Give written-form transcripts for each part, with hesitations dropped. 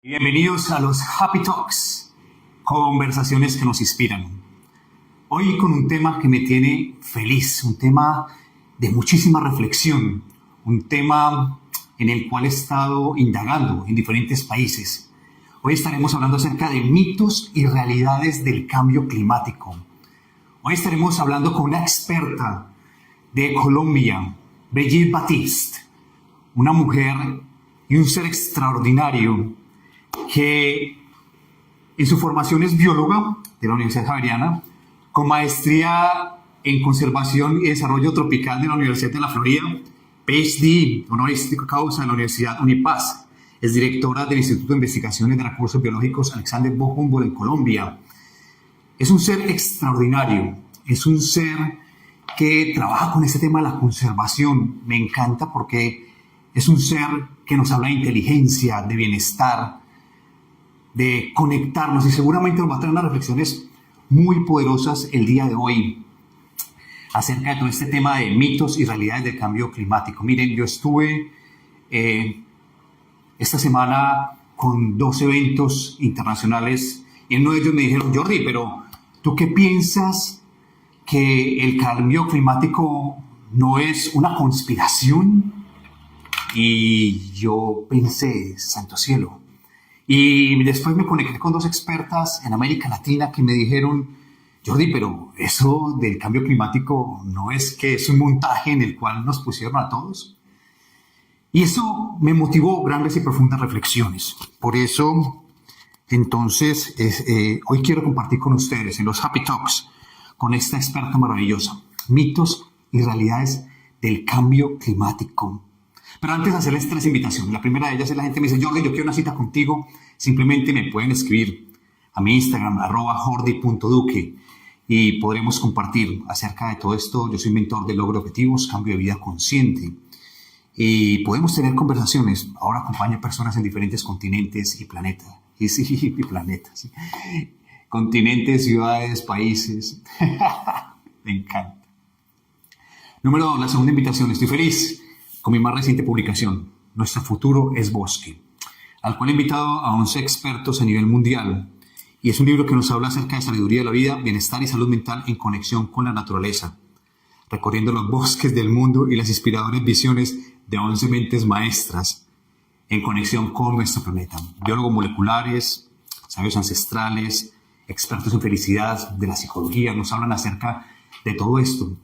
Bienvenidos a los Happy Talks, conversaciones que nos inspiran. Hoy con un tema que me tiene feliz, un tema de muchísima reflexión, un tema en el cual he estado indagando en diferentes países. Hoy estaremos hablando acerca de mitos y realidades del cambio climático. Hoy estaremos hablando con una experta de Colombia, Brigitte Baptiste, una mujer y un ser extraordinario que en su formación es bióloga de la Universidad Javeriana, con maestría en conservación y desarrollo tropical de la Universidad de la Florida, PhD honoris causa de la Universidad Unipaz. Es directora del Instituto de Investigaciones de Recursos Biológicos Alexander von Humboldt en Colombia. Es un ser extraordinario, es un ser que trabaja con este tema de la conservación. Me encanta porque es un ser que nos habla de inteligencia, de bienestar, de conectarnos, y seguramente nos va a traer unas reflexiones muy poderosas el día de hoy acerca de todo este tema de mitos y realidades del cambio climático. Miren, yo estuve esta semana con 2 eventos internacionales y en uno de ellos me dijeron: Jordi, pero ¿tú qué piensas que el cambio climático no es una conspiración? Y yo pensé, santo cielo. Y después me conecté con 2 expertas en América Latina que me dijeron: Jordi, pero eso del cambio climático no es que es un montaje en el cual nos pusieron a todos. Y eso me motivó grandes y profundas reflexiones. Por eso, entonces, hoy quiero compartir con ustedes en los Happy Talks con esta experta maravillosa, mitos y realidades del cambio climático. Pero antes de hacerles 3 invitaciones, la primera de ellas es: la gente me dice: Jordi, yo quiero una cita contigo. Simplemente me pueden escribir a mi Instagram, @jordi.duque, y podremos compartir acerca de todo esto. Yo soy mentor de logro objetivos, cambio de vida consciente, y podemos tener conversaciones. Ahora acompaño a personas en diferentes continentes y planetas. Y planetas, ¿sí? Continentes, ciudades, países. Me encanta. Número 2, la segunda invitación. Estoy feliz con mi más reciente publicación, Nuestro futuro es bosque, al cual he invitado a 11 expertos a nivel mundial, y es un libro que nos habla acerca de sabiduría de la vida, bienestar y salud mental en conexión con la naturaleza, recorriendo los bosques del mundo y las inspiradoras visiones de 11 mentes maestras en conexión con nuestro planeta. Biólogos moleculares, sabios ancestrales, expertos en felicidad, de la psicología, nos hablan acerca de todo esto,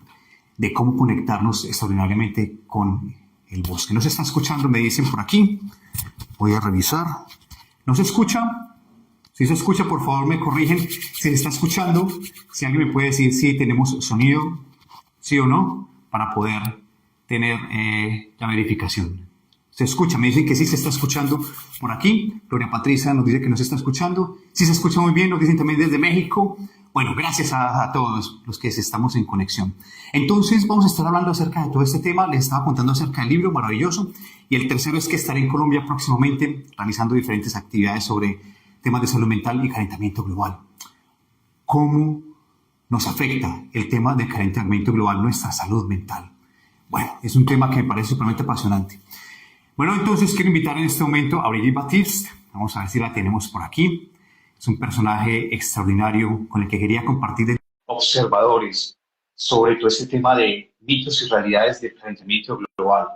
de cómo conectarnos extraordinariamente con el bosque. ¿No se está escuchando? Me dicen por aquí. Voy a revisar. ¿No se escucha? Si se escucha, por favor me corrigen. Si se está escuchando, si alguien me puede decir si tenemos sonido, sí o no, para poder tener la verificación. ¿Se escucha? Me dicen que sí se está escuchando por aquí. Gloria Patricia nos dice que nos está escuchando. Sí se escucha muy bien, nos dicen también desde México. Bueno, gracias a todos los que estamos en conexión. Entonces vamos a estar hablando acerca de todo este tema. Les estaba contando acerca del libro maravilloso. Y el tercero es que estaré en Colombia próximamente realizando diferentes actividades sobre temas de salud mental y calentamiento global. ¿Cómo nos afecta el tema del calentamiento global nuestra salud mental? Bueno, es un tema que me parece supremamente apasionante. Bueno, entonces quiero invitar en este momento a Brigitte Baptiste. Vamos a ver si la tenemos por aquí. Es un personaje extraordinario con el que quería compartir observadores sobre todo este tema de mitos y realidades del calentamiento global,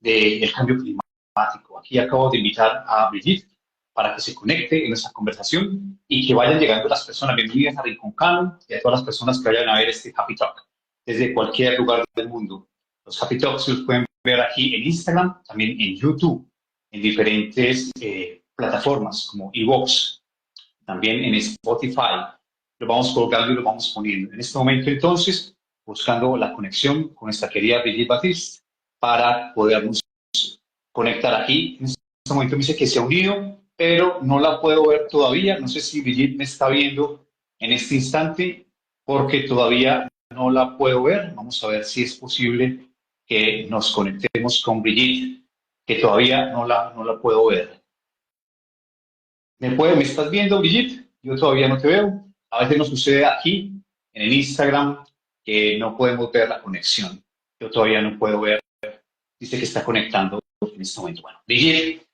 del cambio climático. Aquí acabo de invitar a Brigitte para que se conecte en nuestra conversación y que vayan llegando las personas. Bienvenidas a Rincón Cano y a todas las personas que vayan a ver este Happy Talk desde cualquier lugar del mundo. Los Happy Talks los pueden ver aquí en Instagram, también en YouTube, en diferentes plataformas como iVoox, también en Spotify. Lo vamos colgando y lo vamos poniendo. En este momento, entonces, buscando la conexión con nuestra querida Brigitte Baptiste para podernos conectar aquí. En este momento me dice que se ha unido, pero no la puedo ver todavía. No sé si Brigitte me está viendo en este instante, porque todavía no la puedo ver. Vamos a ver si es posible que nos conectemos con Brigitte, que todavía no la puedo ver. ¿Me estás viendo, Brigitte? Yo todavía no te veo. A veces nos sucede aquí, en el Instagram, que no podemos ver la conexión. Yo todavía no puedo ver. Dice que está conectando en este momento. Bueno, Brigitte,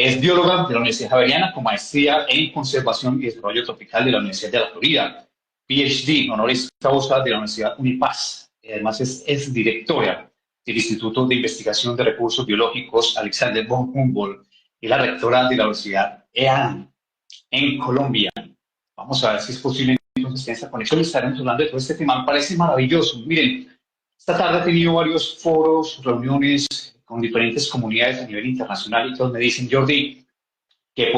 Es bióloga de la Universidad Javeriana con maestría en Conservación y Desarrollo Tropical de la Universidad de la Florida, PhD, honoris causa de la Universidad Unipaz. Además es directora del Instituto de Investigación de Recursos Biológicos Alexander von Humboldt y la rectora de la Universidad EAN en Colombia. Vamos a ver si es posible entonces en esta conexión estaremos hablando de todo este tema. Me parece maravilloso. Miren, esta tarde he tenido varios foros, reuniones con diferentes comunidades a nivel internacional y todos me dicen, Jordi, ¿qué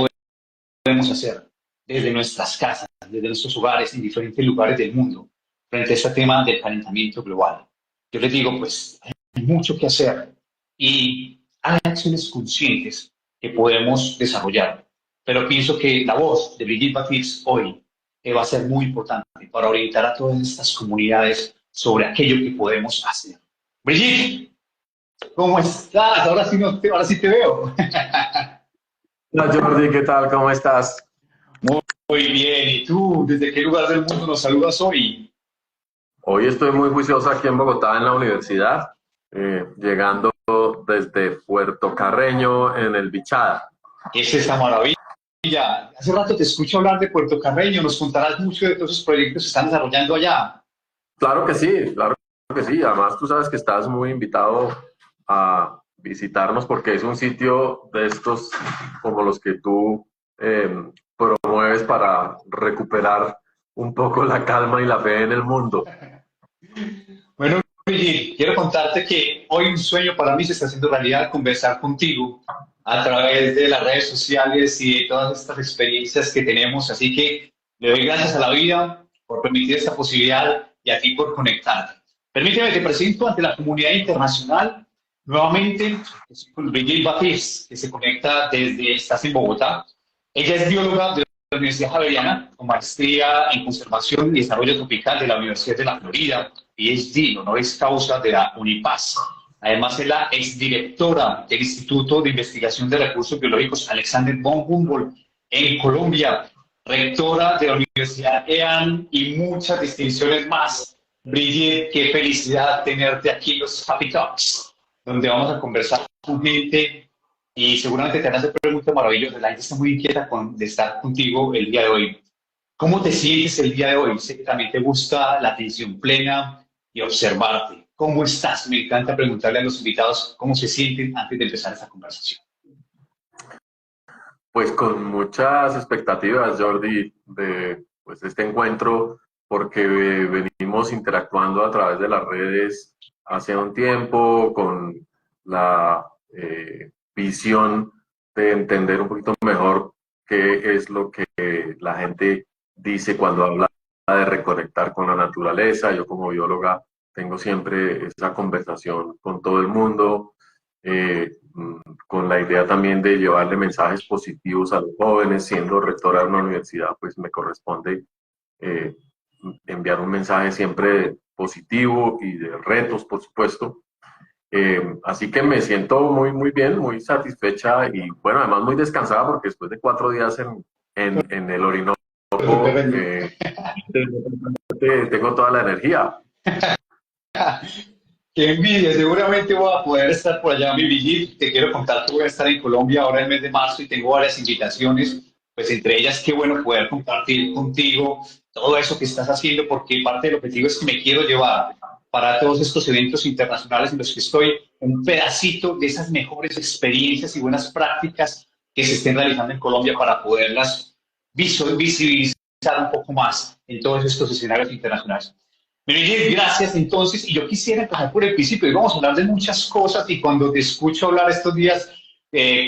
podemos hacer desde nuestras casas, desde nuestros hogares, en diferentes lugares del mundo, frente a este tema del calentamiento global? Yo les digo, pues hay mucho que hacer y hay acciones conscientes que podemos desarrollar. Pero pienso que la voz de Brigitte Baptiste hoy va a ser muy importante para orientar a todas estas comunidades sobre aquello que podemos hacer. Brigitte, ¿cómo estás? Ahora sí, no ahora sí te veo. Hola Jordi, ¿qué tal? ¿Cómo estás? Muy bien, ¿y tú desde qué lugar del mundo nos saludas hoy? Hoy estoy muy juicioso aquí en Bogotá en la universidad, llegando desde Puerto Carreño en el Bichada. ¿Qué es esta maravilla? Hace rato te escucho hablar de Puerto Carreño, nos contarás mucho de todos esos proyectos que están desarrollando allá. Claro que sí. Además, tú sabes que estás muy invitado a visitarnos porque es un sitio de estos como los que tú promueves para recuperar un poco la calma y la fe en el mundo. Bueno, Brigitte, quiero contarte que hoy un sueño para mí se está haciendo realidad, conversar contigo a través de las redes sociales y de todas estas experiencias que tenemos. Así que le doy gracias a la vida por permitir esta posibilidad y a ti por conectarte. Permíteme, te presento ante la comunidad internacional nuevamente con Brigitte Baptiste, que se conecta desde, estás en Bogotá. Ella es bióloga de la Universidad Javeriana, con maestría en Conservación y Desarrollo Tropical de la Universidad de la Florida, PhD, honoris causa de la Unipaz. Además, es la exdirectora del Instituto de Investigación de Recursos Biológicos Alexander von Humboldt en Colombia, rectora de la Universidad EAN y muchas distinciones más. Brigitte, qué felicidad tenerte aquí en los Happy Talks, donde vamos a conversar con gente y seguramente te harán hacer preguntas maravillosas. La gente está muy inquieta de estar contigo el día de hoy. ¿Cómo te sientes el día de hoy? Sé que también te gusta la atención plena y observarte. ¿Cómo estás? Me encanta preguntarle a los invitados cómo se sienten antes de empezar esta conversación. Pues con muchas expectativas, Jordi, de pues, este encuentro, porque venimos interactuando a través de las redes hace un tiempo con la visión de entender un poquito mejor qué es lo que la gente dice cuando habla de reconectar con la naturaleza. Yo como bióloga tengo siempre esa conversación con todo el mundo. Con la idea también de llevarle mensajes positivos a los jóvenes, siendo rectora de una universidad, pues me corresponde eh, enviar un mensaje siempre positivo y de retos, por supuesto. Así que me siento muy bien, muy satisfecha y bueno, además muy descansada porque después de 4 días en el Orinoco, tengo toda la energía. Qué envidia, seguramente voy a poder estar por allá, mi Brigitte. Te quiero contar que voy a estar en Colombia ahora el mes de marzo y tengo varias invitaciones, pues entre ellas qué bueno poder compartir contigo todo eso que estás haciendo, porque parte del objetivo es que me quiero llevar para todos estos eventos internacionales en los que estoy un pedacito de esas mejores experiencias y buenas prácticas que se estén realizando en Colombia para poderlas visibilizar un poco más en todos estos escenarios internacionales. Brigitte, gracias entonces. Y yo quisiera empezar por el principio. Y vamos a hablar de muchas cosas y cuando te escucho hablar estos días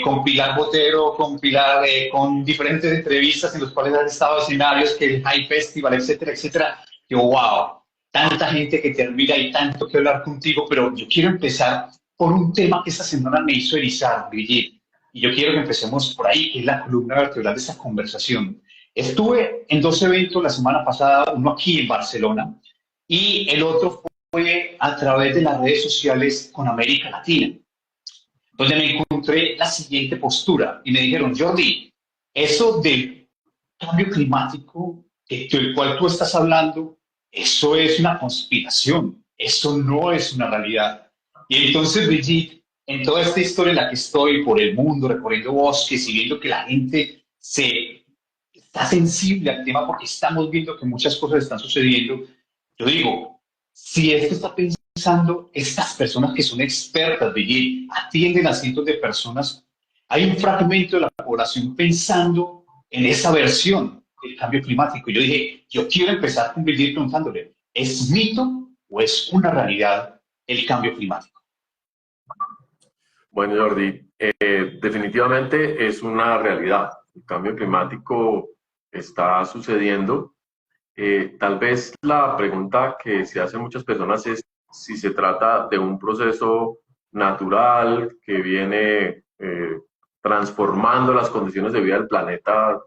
con Pilar Botero, con Pilar, con diferentes entrevistas en los cuales has estado escenarios, que el High Festival, etcétera, etcétera, yo, wow, tanta gente que te admira y tanto que hablar contigo, pero yo quiero empezar por un tema que esta semana me hizo erizar, Brigitte. Y yo quiero que empecemos por ahí, que es la columna vertebral de esta conversación. Estuve en dos eventos la semana pasada, uno aquí en Barcelona, y el otro fue a través de las redes sociales con América Latina, donde me encontré la siguiente postura y me dijeron, Jordi, eso del cambio climático del cual tú estás hablando, eso es una conspiración, eso no es una realidad. Y entonces, Brigitte, en toda esta historia en la que estoy por el mundo, recorriendo bosques y viendo que la gente se está sensible al tema porque estamos viendo que muchas cosas están sucediendo, yo digo, si esto está pensando estas personas que son expertas, Brigitte, atienden a cientos de personas, hay un fragmento de la población pensando en esa versión del cambio climático. Yo dije, yo quiero empezar con Brigitte preguntándole, ¿es mito o es una realidad el cambio climático? Bueno, Jordi, definitivamente es una realidad. El cambio climático está sucediendo. Tal vez la pregunta que se hacen muchas personas es si se trata de un proceso natural que viene transformando las condiciones de vida del planeta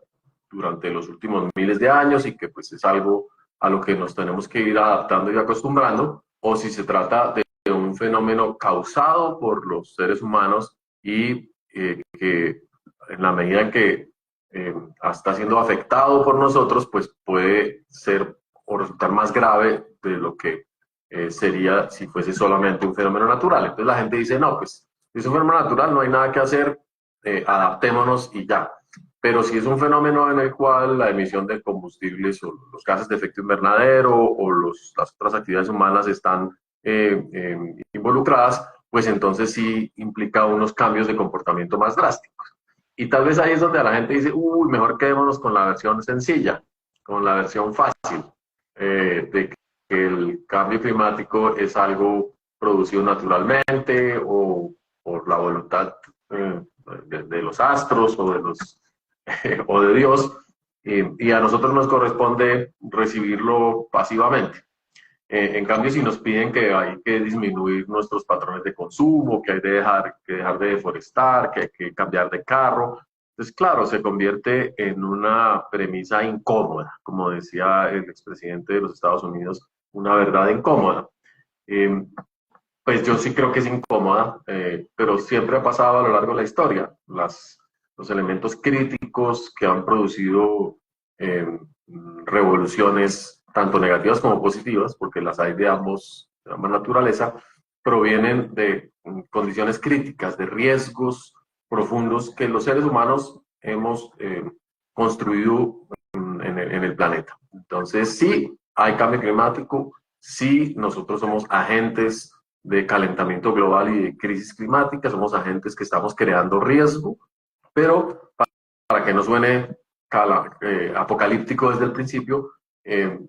durante los últimos miles de años y que pues es algo a lo que nos tenemos que ir adaptando y acostumbrando, o si se trata de un fenómeno causado por los seres humanos y que en la medida en que está siendo afectado por nosotros, pues puede ser o resultar más grave de lo que sería si fuese solamente un fenómeno natural. Entonces la gente dice, no, pues si es un fenómeno natural, no hay nada que hacer, adaptémonos y ya. Pero si es un fenómeno en el cual la emisión de combustibles o los gases de efecto invernadero o las otras actividades humanas están involucradas, pues entonces sí implica unos cambios de comportamiento más drásticos. Y tal vez ahí es donde la gente dice, uy, mejor quedémonos con la versión sencilla, con la versión fácil, de que el cambio climático es algo producido naturalmente o por la voluntad de los astros o de los o de Dios, y a nosotros nos corresponde recibirlo pasivamente. En cambio, si nos piden que hay que disminuir nuestros patrones de consumo, que hay que dejar de deforestar, que hay que cambiar de carro, entonces, claro, se convierte en una premisa incómoda, como decía el expresidente de los Estados Unidos, una verdad incómoda. Pues yo sí creo que es incómoda, pero siempre ha pasado a lo largo de la historia. Los elementos críticos que han producido revoluciones, tanto negativas como positivas, porque las hay de ambos naturaleza, provienen de condiciones críticas, de riesgos profundos que los seres humanos hemos construido en el planeta. Entonces, sí, hay cambio climático, sí, nosotros somos agentes de calentamiento global y de crisis climática, somos agentes que estamos creando riesgo, pero para que no suene apocalíptico desde el principio,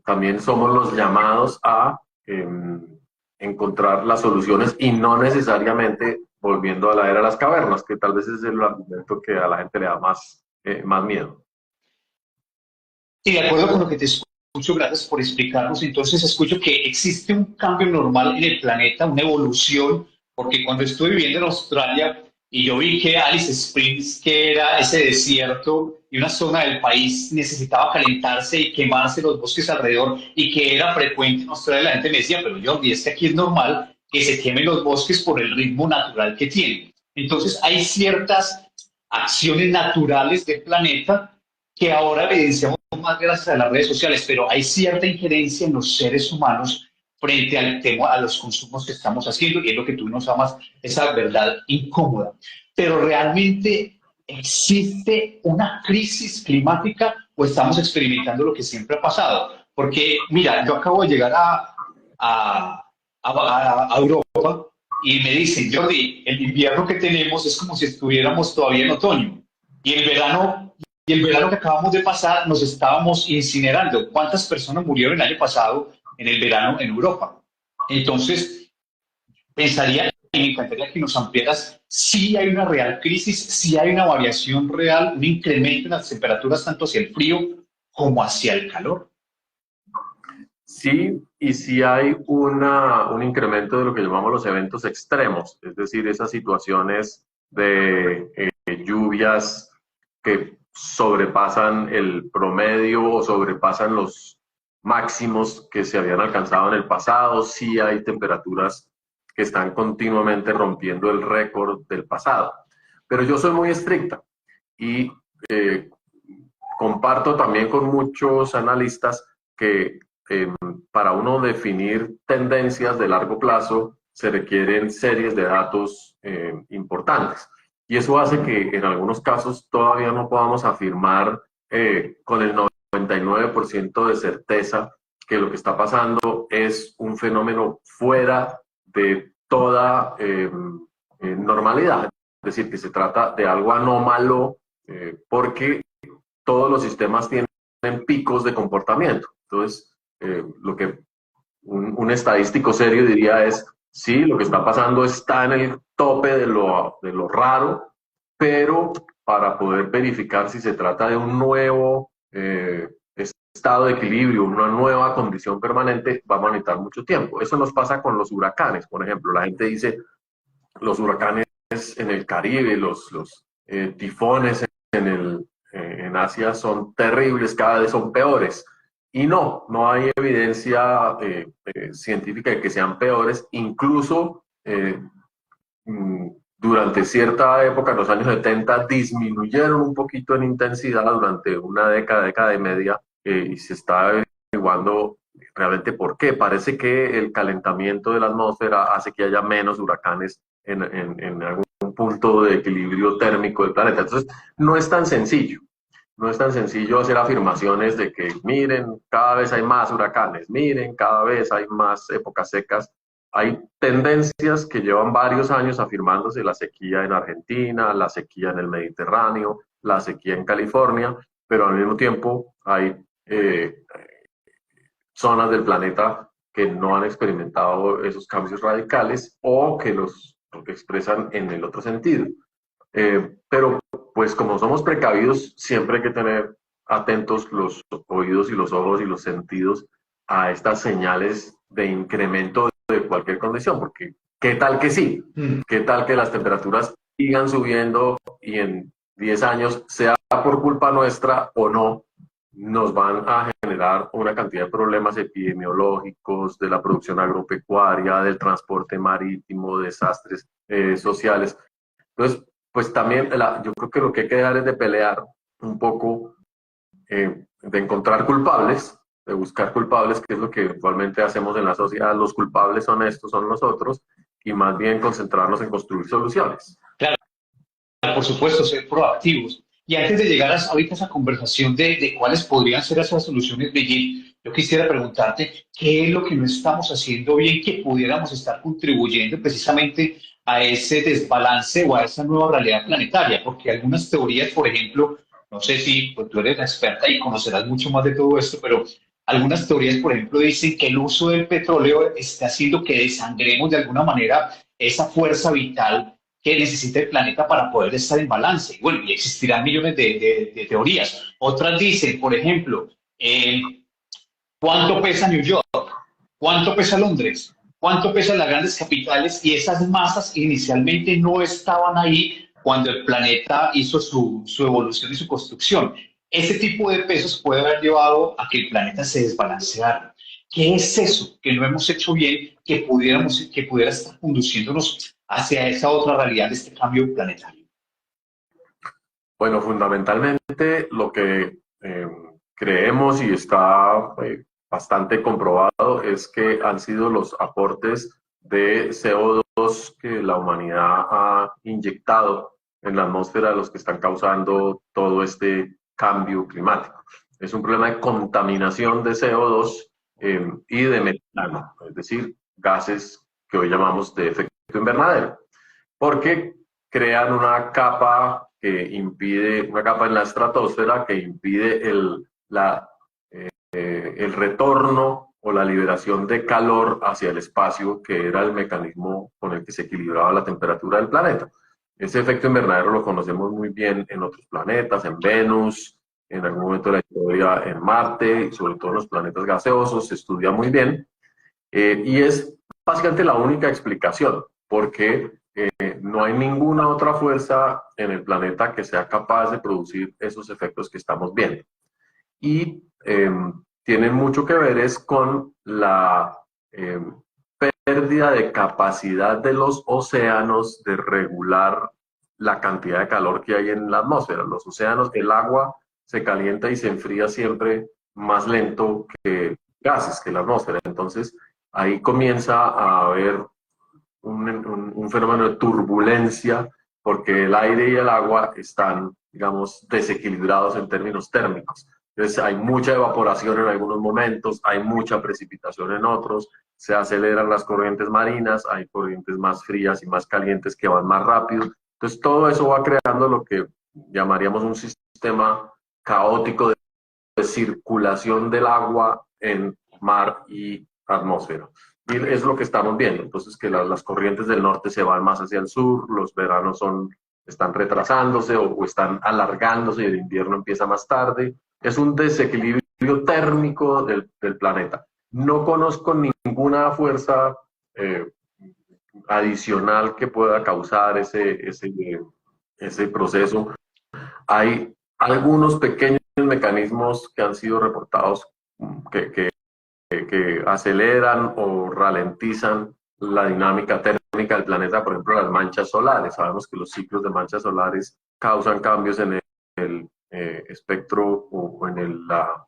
también somos los llamados a encontrar las soluciones y no necesariamente volviendo a la era de las cavernas, que tal vez es el argumento que a la gente le da más miedo. Sí, de acuerdo con lo que te escucho, gracias por explicarnos. Entonces, escucho que existe un cambio normal en el planeta, una evolución, porque cuando estuve viviendo en Australia y yo vi que Alice Springs, que era ese desierto y una zona del país, necesitaba calentarse y quemarse los bosques alrededor y que era frecuente en Australia, la gente me decía, pero Jordi, es que aquí es normal que se quemen los bosques por el ritmo natural que tienen. Entonces, hay ciertas acciones naturales del planeta que ahora evidenciamos más gracias a las redes sociales, pero hay cierta injerencia en los seres humanos frente al tema, a los consumos que estamos haciendo, y es lo que tú nos llamas esa verdad incómoda. Pero realmente existe una crisis climática o estamos experimentando lo que siempre ha pasado. Porque, mira, yo acabo de llegar a Europa y me dicen, Jordi, el invierno que tenemos es como si estuviéramos todavía en otoño. Y el verano que acabamos de pasar nos estábamos incinerando. ¿Cuántas personas murieron el año pasado en el verano en Europa? Entonces, pensaría y me encantaría que nos ampliaras si hay una real crisis, si hay una variación real, un incremento en las temperaturas tanto hacia el frío como hacia el calor. Sí, y sí hay un incremento de lo que llamamos los eventos extremos, es decir, esas situaciones de lluvias que sobrepasan el promedio o sobrepasan los máximos que se habían alcanzado en el pasado. Sí hay temperaturas que están continuamente rompiendo el récord del pasado. Pero yo soy muy estricta y comparto también con muchos analistas que para uno definir tendencias de largo plazo se requieren series de datos importantes. Y eso hace que en algunos casos todavía no podamos afirmar con el 99% de certeza que lo que está pasando es un fenómeno fuera de toda normalidad. Es decir, que se trata de algo anómalo porque todos los sistemas tienen picos de comportamiento. Entonces, lo que un estadístico serio diría es, sí, lo que está pasando está en el tope de lo raro, pero para poder verificar si se trata de un nuevo estado de equilibrio, una nueva condición permanente, vamos a necesitar mucho tiempo. Eso nos pasa con los huracanes, por ejemplo. La gente dice, los huracanes en el Caribe, los tifones en Asia son terribles, cada vez son peores. Y no hay evidencia científica de que sean peores. Incluso durante cierta época, en los años 70, disminuyeron un poquito en intensidad durante una década y media, y se está averiguando realmente por qué. Parece que el calentamiento de la atmósfera hace que haya menos huracanes en algún punto de equilibrio térmico del planeta. Entonces, no es tan sencillo. No es tan sencillo hacer afirmaciones de que, miren, cada vez hay más huracanes, miren, cada vez hay más épocas secas. Hay tendencias que llevan varios años afirmándose: la sequía en Argentina, la sequía en el Mediterráneo, la sequía en California, pero al mismo tiempo hay zonas del planeta que no han experimentado esos cambios radicales o que los expresan en el otro sentido. Pero pues como somos precavidos, siempre hay que tener atentos los oídos y los ojos y los sentidos a estas señales de incremento de cualquier condición, porque ¿qué tal que sí? ¿Qué tal que las temperaturas sigan subiendo y en 10 años, sea por culpa nuestra o no, nos van a generar una cantidad de problemas epidemiológicos, de la producción agropecuaria, del transporte marítimo, desastres sociales? Entonces, pues también yo creo que lo que hay que dejar es de pelear un poco, de encontrar culpables, de buscar culpables, que es lo que usualmente hacemos en la sociedad. Los culpables son estos, son nosotros, y más bien concentrarnos en construir soluciones. Claro, por supuesto, ser proactivos. Y antes de llegar ahorita a esa conversación de cuáles podrían ser esas soluciones, Brigitte, yo quisiera preguntarte qué es lo que no estamos haciendo bien, que pudiéramos estar contribuyendo precisamente a ese desbalance o a esa nueva realidad planetaria, porque algunas teorías, por ejemplo, no sé si pues, tú eres la experta y conocerás mucho más de todo esto, pero algunas teorías, por ejemplo, dicen que el uso del petróleo está haciendo que desangremos de alguna manera esa fuerza vital que necesita el planeta para poder estar en balance. Bueno, y existirán millones de teorías. Otras dicen, por ejemplo, ¿cuánto pesa New York? ¿Cuánto pesa Londres? ¿Cuánto pesan las grandes capitales? Y esas masas inicialmente no estaban ahí cuando el planeta hizo su evolución y su construcción. Ese tipo de pesos puede haber llevado a que el planeta se desbalanceara. ¿Qué es eso que no hemos hecho bien que pudiera estar conduciéndonos hacia esa otra realidad de este cambio planetario? Bueno, fundamentalmente lo que creemos y está bastante comprobado es que han sido los aportes de CO2 que la humanidad ha inyectado en la atmósfera los que están causando todo este cambio climático. Es un problema de contaminación de CO2 y de metano, es decir, gases que hoy llamamos de efecto invernadero, porque crean una capa una capa en la estratosfera que impide el retorno o la liberación de calor hacia el espacio, que era el mecanismo con el que se equilibraba la temperatura del planeta. Ese efecto invernadero lo conocemos muy bien en otros planetas, en Venus, en algún momento de la historia en Marte, y sobre todo en los planetas gaseosos, se estudia muy bien, y es básicamente la única explicación, porque no hay ninguna otra fuerza en el planeta que sea capaz de producir esos efectos que estamos viendo. Y tienen mucho que ver es con la pérdida de capacidad de los océanos de regular la cantidad de calor que hay en la atmósfera. Los océanos, el agua se calienta y se enfría siempre más lento que gases, que la atmósfera. Entonces, ahí comienza a haber un fenómeno de turbulencia, porque el aire y el agua están, digamos, desequilibrados en términos térmicos. Entonces hay mucha evaporación en algunos momentos, hay mucha precipitación en otros, se aceleran las corrientes marinas, hay corrientes más frías y más calientes que van más rápido. Entonces todo eso va creando lo que llamaríamos un sistema caótico de circulación del agua en mar y atmósfera. Y es lo que estamos viendo. Entonces, que las corrientes del norte se van más hacia el sur, los veranos están retrasándose o están alargándose y el invierno empieza más tarde. Es un desequilibrio térmico del planeta. No conozco ninguna fuerza adicional que pueda causar ese proceso. Hay algunos pequeños mecanismos que han sido reportados que aceleran o ralentizan la dinámica térmica del planeta, por ejemplo, las manchas solares. Sabemos que los ciclos de manchas solares causan cambios en el espectro o en la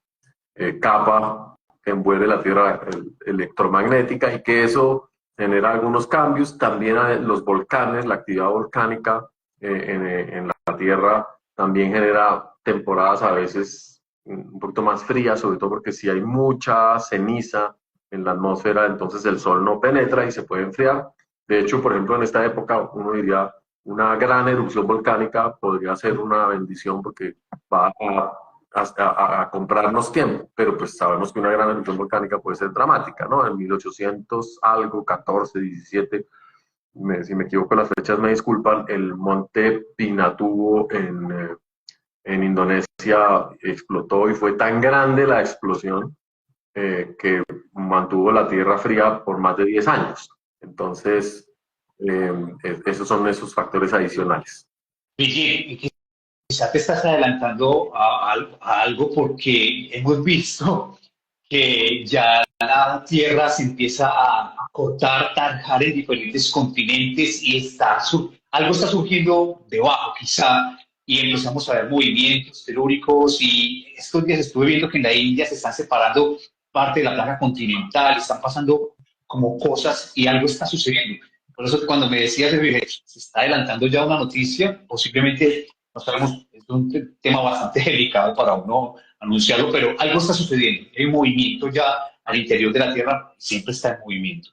capa que envuelve la Tierra electromagnética y que eso genera algunos cambios. También los volcanes, la actividad volcánica en la Tierra también genera temporadas a veces un poquito más frías, sobre todo porque si hay mucha ceniza en la atmósfera, entonces el sol no penetra y se puede enfriar. De hecho, por ejemplo, en esta época uno diría una gran erupción volcánica podría ser una bendición porque va a comprarnos tiempo, pero pues sabemos que una gran erupción volcánica puede ser dramática, ¿no? En 1800 algo, 14, 17, si me equivoco las fechas me disculpan, el monte Pinatubo en Indonesia explotó y fue tan grande la explosión que mantuvo la Tierra fría por más de 10 años. Entonces, esos son esos factores adicionales. Brigitte, quizá te estás adelantando a algo porque hemos visto que ya la Tierra se empieza a cortar, tarjar en diferentes continentes y algo está surgiendo debajo, quizá, y empezamos a ver movimientos telúricos y estos días estuve viendo que en la India se están separando parte de la placa continental, están pasando como cosas y algo está sucediendo. Por eso cuando me decías, se está adelantando ya una noticia, posiblemente, no sabemos, es un tema bastante delicado para uno anunciarlo, pero algo está sucediendo. Hay un movimiento ya al interior de la Tierra, siempre está en movimiento.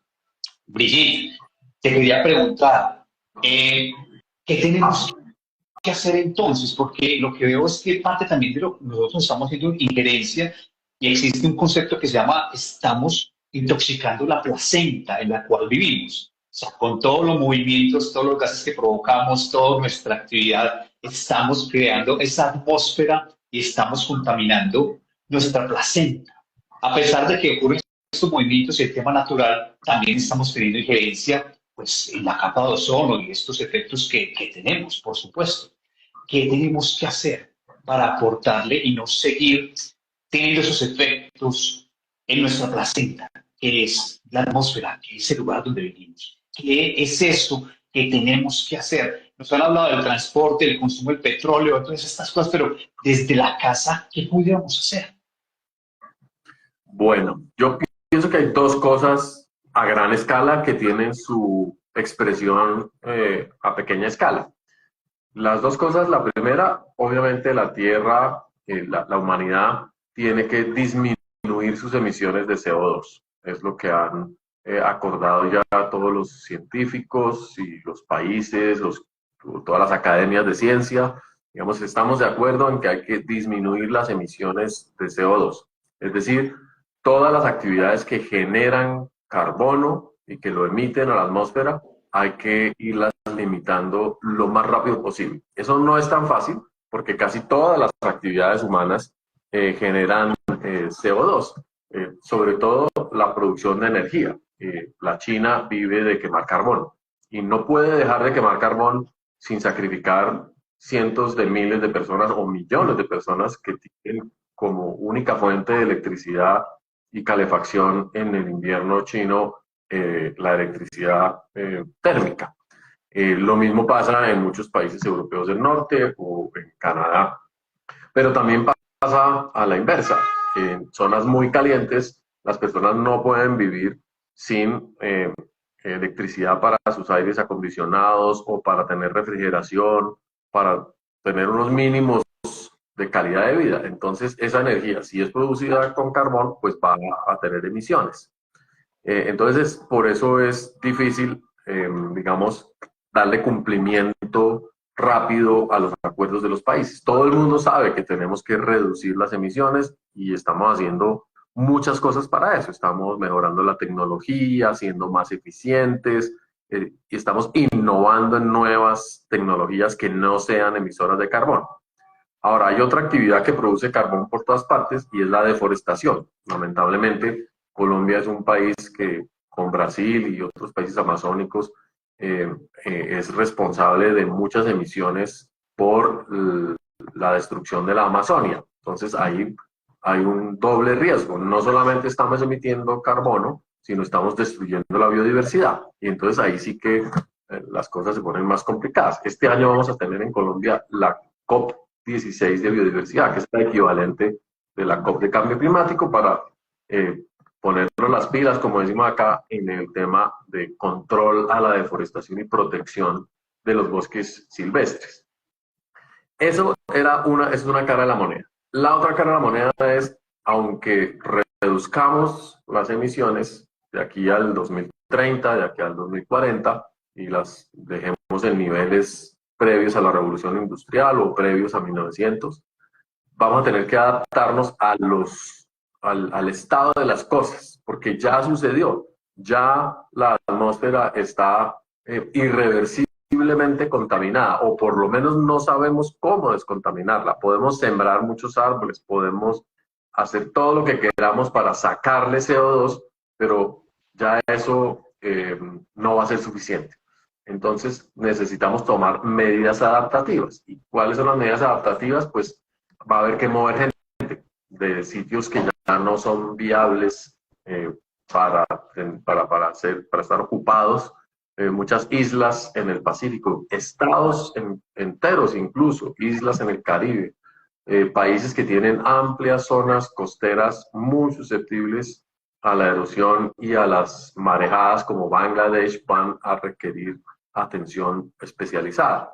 Brigitte, te quería preguntar, ¿qué tenemos que hacer entonces? Porque lo que veo es que parte también de lo que nosotros estamos haciendo injerencia y existe un concepto que se llama estamos intoxicando la placenta en la cual vivimos. O sea, con todos los movimientos, todos los gases que provocamos, toda nuestra actividad, estamos creando esa atmósfera y estamos contaminando nuestra placenta. A pesar de que ocurren estos movimientos y el tema natural, también estamos teniendo injerencia pues, en la capa de ozono y estos efectos que tenemos, por supuesto. ¿Qué tenemos que hacer para aportarle y no seguir teniendo esos efectos en nuestra placenta, que es la atmósfera, que es el lugar donde vivimos? ¿Qué es eso que tenemos que hacer? Nos han hablado del transporte, del consumo del petróleo, de todas estas cosas, pero desde la casa, ¿qué pudiéramos hacer? Bueno, yo pienso que hay dos cosas a gran escala que tienen su expresión a pequeña escala. Las dos cosas, la primera, obviamente la Tierra, la humanidad tiene que disminuir sus emisiones de CO2. Es lo que han acordado ya todos los científicos y los países, todas las academias de ciencia. Digamos, estamos de acuerdo en que hay que disminuir las emisiones de CO2. Es decir, todas las actividades que generan carbono y que lo emiten a la atmósfera, hay que irlas limitando lo más rápido posible. Eso no es tan fácil porque casi todas las actividades humanas generan CO2, sobre todo la producción de energía. La China vive de quemar carbón y no puede dejar de quemar carbón sin sacrificar cientos de miles de personas o millones de personas que tienen como única fuente de electricidad y calefacción en el invierno chino la electricidad térmica. Lo mismo pasa en muchos países europeos del norte o en Canadá, pero también pasa a la inversa. En zonas muy calientes, las personas no pueden vivir sin electricidad para sus aires acondicionados o para tener refrigeración, para tener unos mínimos de calidad de vida. Entonces, esa energía, si es producida con carbón, pues va a tener emisiones. Entonces, por eso es difícil, digamos, darle cumplimiento rápido a los acuerdos de los países. Todo el mundo sabe que tenemos que reducir las emisiones y estamos haciendo muchas cosas para eso. Estamos mejorando la tecnología, siendo más eficientes, y estamos innovando en nuevas tecnologías que no sean emisoras de carbón. Ahora, hay otra actividad que produce carbón por todas partes y es la deforestación. Lamentablemente, Colombia es un país que, con Brasil y otros países amazónicos, es responsable de muchas emisiones por la destrucción de la Amazonia. Entonces, ahí hay un doble riesgo. No solamente estamos emitiendo carbono, sino estamos destruyendo la biodiversidad. Y entonces ahí sí que las cosas se ponen más complicadas. Este año vamos a tener en Colombia la COP16 de biodiversidad, que es la equivalente de la COP de cambio climático, para ponernos las pilas, como decimos acá, en el tema de control a la deforestación y protección de los bosques silvestres. Eso es una cara de la moneda. La otra cara de la moneda es, aunque reduzcamos las emisiones de aquí al 2030, de aquí al 2040, y las dejemos en niveles previos a la revolución industrial o previos a 1900, vamos a tener que adaptarnos al estado de las cosas, porque ya sucedió, ya la atmósfera está irreversiblemente contaminada, o por lo menos no sabemos cómo descontaminarla. Podemos sembrar muchos árboles, podemos hacer todo lo que queramos para sacarle CO2, pero ya eso no va a ser suficiente. Entonces necesitamos tomar medidas adaptativas. ¿Y cuáles son las medidas adaptativas? Pues va a haber que mover gente de sitios que ya no son viables para estar ocupados. Muchas islas en el Pacífico, estados enteros incluso, islas en el Caribe, países que tienen amplias zonas costeras muy susceptibles a la erosión y a las marejadas, como Bangladesh, van a requerir atención especializada.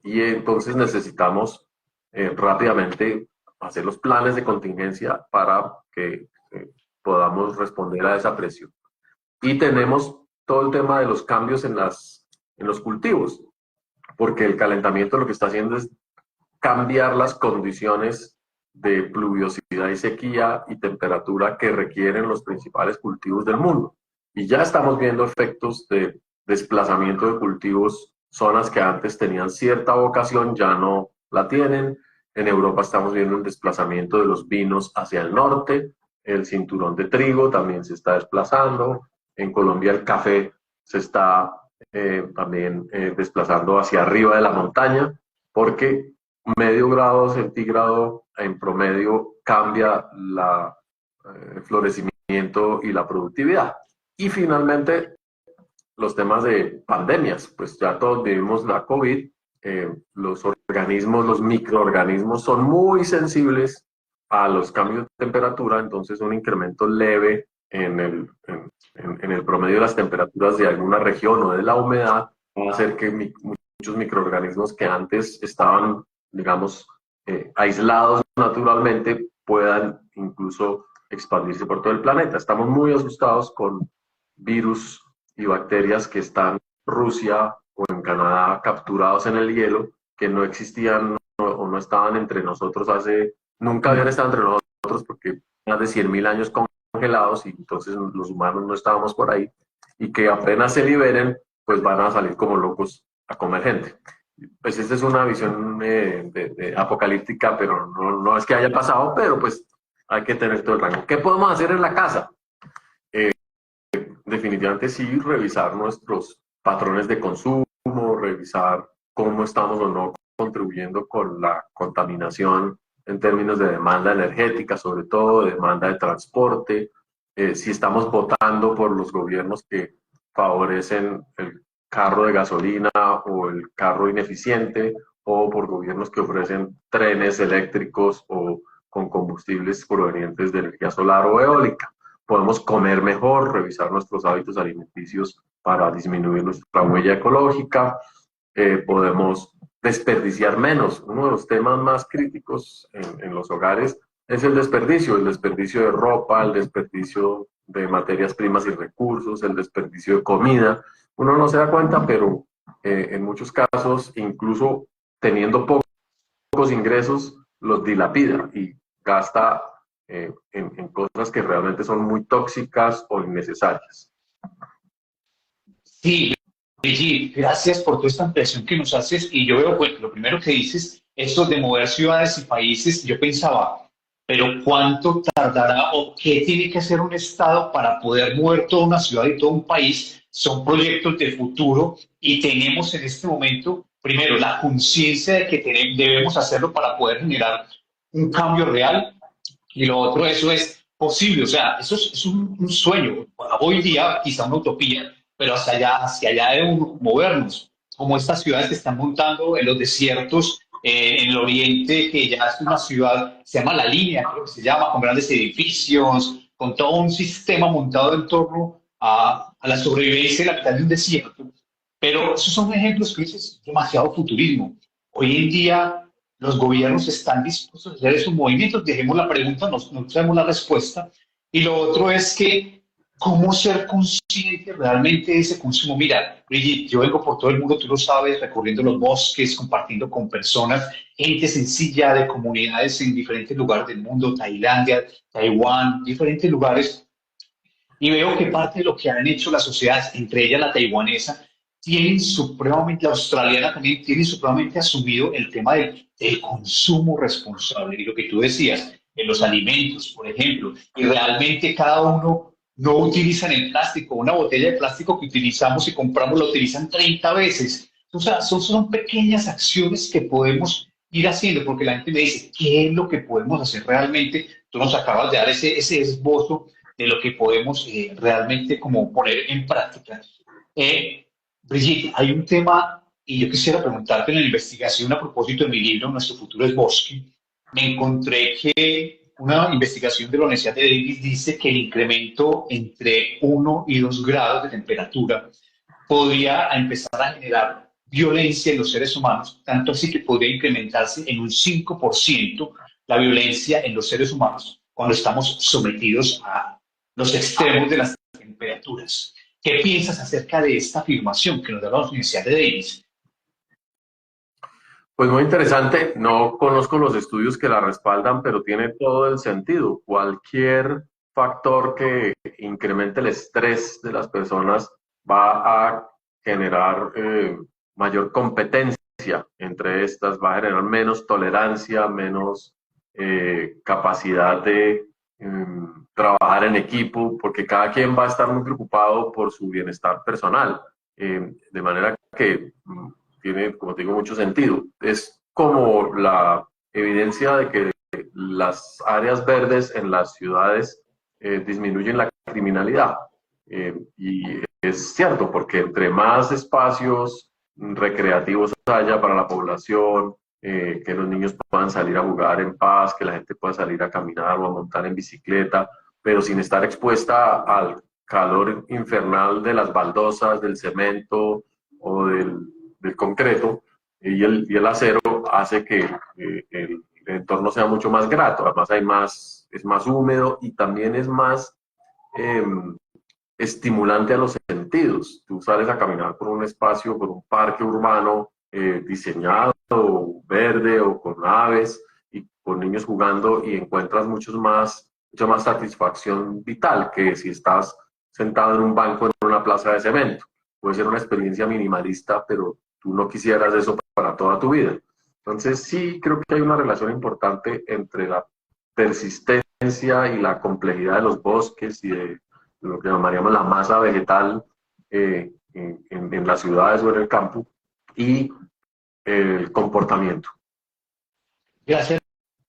Y entonces necesitamos rápidamente hacer los planes de contingencia para que podamos responder a esa presión. Y tenemos todo el tema de los cambios en los cultivos, porque el calentamiento lo que está haciendo es cambiar las condiciones de pluviosidad y sequía y temperatura que requieren los principales cultivos del mundo. Y ya estamos viendo efectos de desplazamiento de cultivos. Zonas que antes tenían cierta vocación ya no la tienen. En Europa estamos viendo un desplazamiento de los vinos hacia el norte. El cinturón de trigo también se está desplazando. En Colombia el café se está también desplazando hacia arriba de la montaña, porque medio grado centígrado en promedio cambia el florecimiento y la productividad. Y finalmente, los temas de pandemias, pues ya todos vivimos la COVID, los organismos, los microorganismos son muy sensibles a los cambios de temperatura, entonces un incremento leve en el promedio de las temperaturas de alguna región o de la humedad va a hacer que muchos microorganismos que antes estaban, digamos, aislados naturalmente, puedan incluso expandirse por todo el planeta. Estamos muy asustados con virus y bacterias que están en Rusia o en Canadá capturados en el hielo, que no existían o no estaban entre nosotros nunca habían estado entre nosotros, porque más de 100.000 años congelados, y entonces los humanos no estábamos por ahí, y que apenas se liberen, pues van a salir como locos a comer gente. Pues esta es una visión apocalíptica, pero no es que haya pasado, pero pues hay que tener todo el rango. ¿Qué podemos hacer en la casa? Definitivamente sí, revisar nuestros patrones de consumo, revisar cómo estamos o no contribuyendo con la contaminación en términos de demanda energética, sobre todo demanda de transporte, si estamos votando por los gobiernos que favorecen el carro de gasolina o el carro ineficiente, o por gobiernos que ofrecen trenes eléctricos o con combustibles provenientes de energía solar o eólica. podemos comer mejor, revisar nuestros hábitos alimenticios para disminuir nuestra huella ecológica, podemos desperdiciar menos. Uno de los temas más críticos en los hogares es el desperdicio de ropa, el desperdicio de materias primas y recursos, el desperdicio de comida. Uno no se da cuenta, pero en muchos casos, incluso teniendo pocos ingresos, los dilapida y gasta en cosas que realmente son muy tóxicas o innecesarias. Sí, Brigitte, gracias por toda esta impresión que nos haces. Y yo veo, pues, lo primero que dices, esto de mover ciudades y países, yo pensaba, pero ¿cuánto tardará o qué tiene que hacer un Estado para poder mover toda una ciudad y todo un país? Son proyectos de futuro y tenemos en este momento, primero, la conciencia de que debemos hacerlo para poder generar un cambio real. Y lo otro, eso es posible, o sea, eso es un sueño. Hoy día, quizá una utopía, pero hacia allá debemos movernos, como estas ciudades que están montando en los desiertos, en el oriente, que ya es una ciudad, se llama La Línea, creo que se llama, con grandes edificios, con todo un sistema montado en torno a la sobrevivencia en la mitad de un desierto. Pero esos son ejemplos que es demasiado futurismo. Hoy en día los gobiernos están dispuestos a hacer esos movimientos. Dejemos la pregunta, no sabemos la respuesta. Y lo otro es que, ¿cómo ser consciente realmente de ese consumo? Mira, Brigitte, yo vengo por todo el mundo, tú lo sabes, recorriendo los bosques, compartiendo con personas, gente sencilla de comunidades en diferentes lugares del mundo, Tailandia, Taiwán, diferentes lugares, y veo que parte de lo que han hecho las sociedades, entre ellas la taiwanesa, tienen supremamente, la australiana también tiene supremamente asumido el tema del consumo responsable. Y lo que tú decías, en los alimentos, por ejemplo, y realmente cada uno no utiliza el plástico, una botella de plástico que utilizamos y compramos la utilizan 30 veces. O sea, son pequeñas acciones que podemos ir haciendo, porque la gente me dice, ¿qué es lo que podemos hacer realmente? Tú nos acabas de dar ese esbozo de lo que podemos realmente como poner en práctica. Brigitte, hay un tema, y yo quisiera preguntarte en la investigación a propósito de mi libro, Nuestro futuro es bosque, me encontré que una investigación de la Universidad de Davis dice que el incremento entre 1 y 2 grados de temperatura podría empezar a generar violencia en los seres humanos, tanto así que podría incrementarse en un 5% la violencia en los seres humanos cuando estamos sometidos a los extremos de las temperaturas. ¿Qué piensas acerca de esta afirmación que nos da la Universidad de Davis? Pues muy interesante, no conozco los estudios que la respaldan, pero tiene todo el sentido. Cualquier factor que incremente el estrés de las personas va a generar mayor competencia entre estas, va a generar menos tolerancia, menos capacidad de trabajar en equipo, porque cada quien va a estar muy preocupado por su bienestar personal. De manera que tiene, como te digo, mucho sentido. Es como la evidencia de que las áreas verdes en las ciudades disminuyen la criminalidad. Y es cierto, porque entre más espacios recreativos haya para la población, que los niños puedan salir a jugar en paz, que la gente pueda salir a caminar o a montar en bicicleta, pero sin estar expuesta al calor infernal de las baldosas, del cemento o del concreto, y el acero hace que el entorno sea mucho más grato. Además es más húmedo y también es más estimulante a los sentidos. Tú sales a caminar por un espacio, por un parque urbano diseñado, verde o con aves y con niños jugando, y encuentras mucha más satisfacción vital que si estás sentado en un banco en una plaza de cemento. Puede ser una experiencia minimalista, pero tú no quisieras eso para toda tu vida. Entonces sí, creo que hay una relación importante entre la persistencia y la complejidad de los bosques y de lo que llamaríamos la masa vegetal en las ciudades o en el campo, y el comportamiento. Gracias,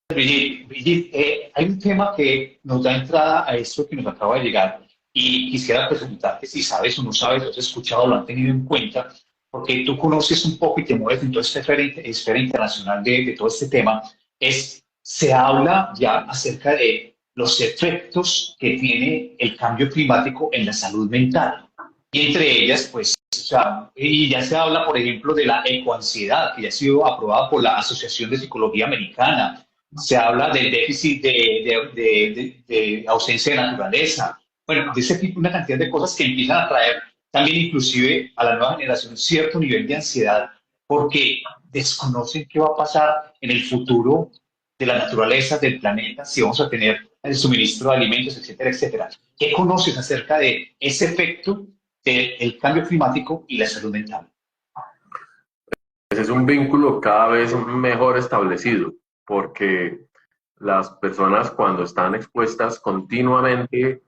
Brigitte. Brigitte, hay un tema que nos da entrada a esto que nos acaba de llegar y quisiera preguntarte si sabes o no sabes, lo has escuchado, lo han tenido en cuenta, porque tú conoces un poco y te mueves en toda esta esfera internacional de todo este tema. Se habla ya acerca de los efectos que tiene el cambio climático en la salud mental. Y entre ellas, pues, o sea, y ya se habla, por ejemplo, de la ecoansiedad, que ya ha sido aprobada por la Asociación de Psicología Americana. Se habla del déficit de ausencia de naturaleza. Bueno, de ese tipo, una cantidad de cosas que empiezan a traer también inclusive a la nueva generación cierto nivel de ansiedad porque desconocen qué va a pasar en el futuro de la naturaleza, del planeta, si vamos a tener el suministro de alimentos, etcétera, etcétera. ¿Qué conoces acerca de ese efecto del cambio climático y la salud mental? Ese es un vínculo cada vez mejor establecido, porque las personas cuando están expuestas continuamente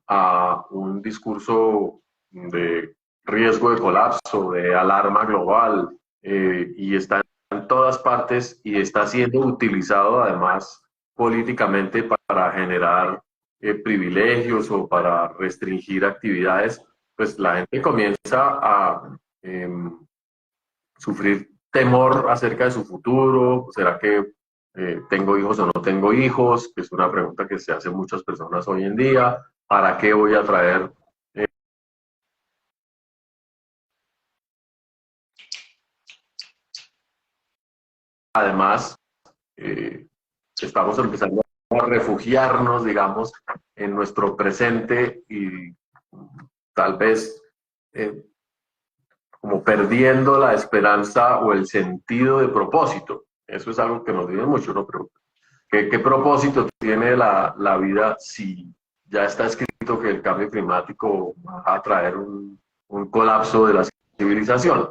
a un discurso de riesgo de colapso, de alarma global, y está en todas partes y está siendo utilizado además políticamente para generar privilegios o para restringir actividades, pues la gente comienza a sufrir temor acerca de su futuro. ¿Será que tengo hijos o no tengo hijos? Que es una pregunta que se hacen muchas personas hoy en día. ¿Para qué voy a traer? Además, eh, estamos empezando a refugiarnos, digamos, en nuestro presente y tal vez como perdiendo la esperanza o el sentido de propósito. Eso es algo que nos dice mucho, ¿no? Pero ¿qué propósito tiene la vida si ya está escrito que el cambio climático va a traer un colapso de la civilización?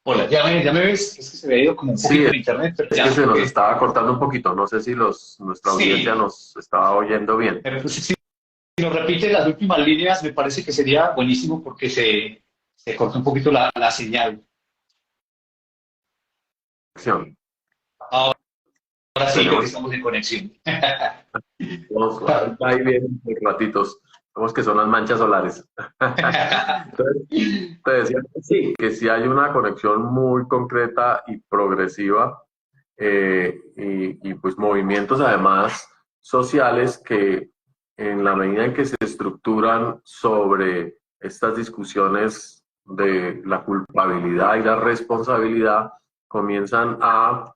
Hola, ya me ves, es que se ve ido como un Sí, poquito en internet, pero es ya, que se nos okay. estaba cortando un poquito. No sé si nuestra audiencia Sí, nos estaba oyendo bien. pero pues, si nos repite las últimas líneas, me parece que sería buenísimo porque se corta un poquito la señal. Ahora sí, creo que Tenemos estamos en conexión. ahí vienen los ratitos. Vemos que son las manchas solares. Entonces, te decía que sí hay una conexión muy concreta y progresiva, y pues movimientos además sociales que en la medida en que se estructuran sobre estas discusiones de la culpabilidad y la responsabilidad, comienzan a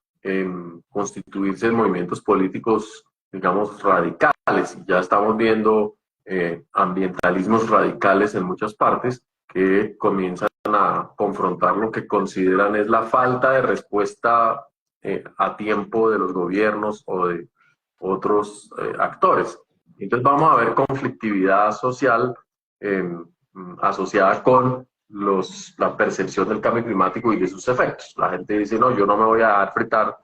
constituirse en movimientos políticos, digamos, radicales. Ya estamos viendo ambientalismos radicales en muchas partes que comienzan a confrontar lo que consideran es la falta de respuesta a tiempo de los gobiernos o de otros actores. Entonces vamos a ver conflictividad social eh, asociada con la percepción del cambio climático y de sus efectos. La gente dice, no, yo no me voy a dejar fritar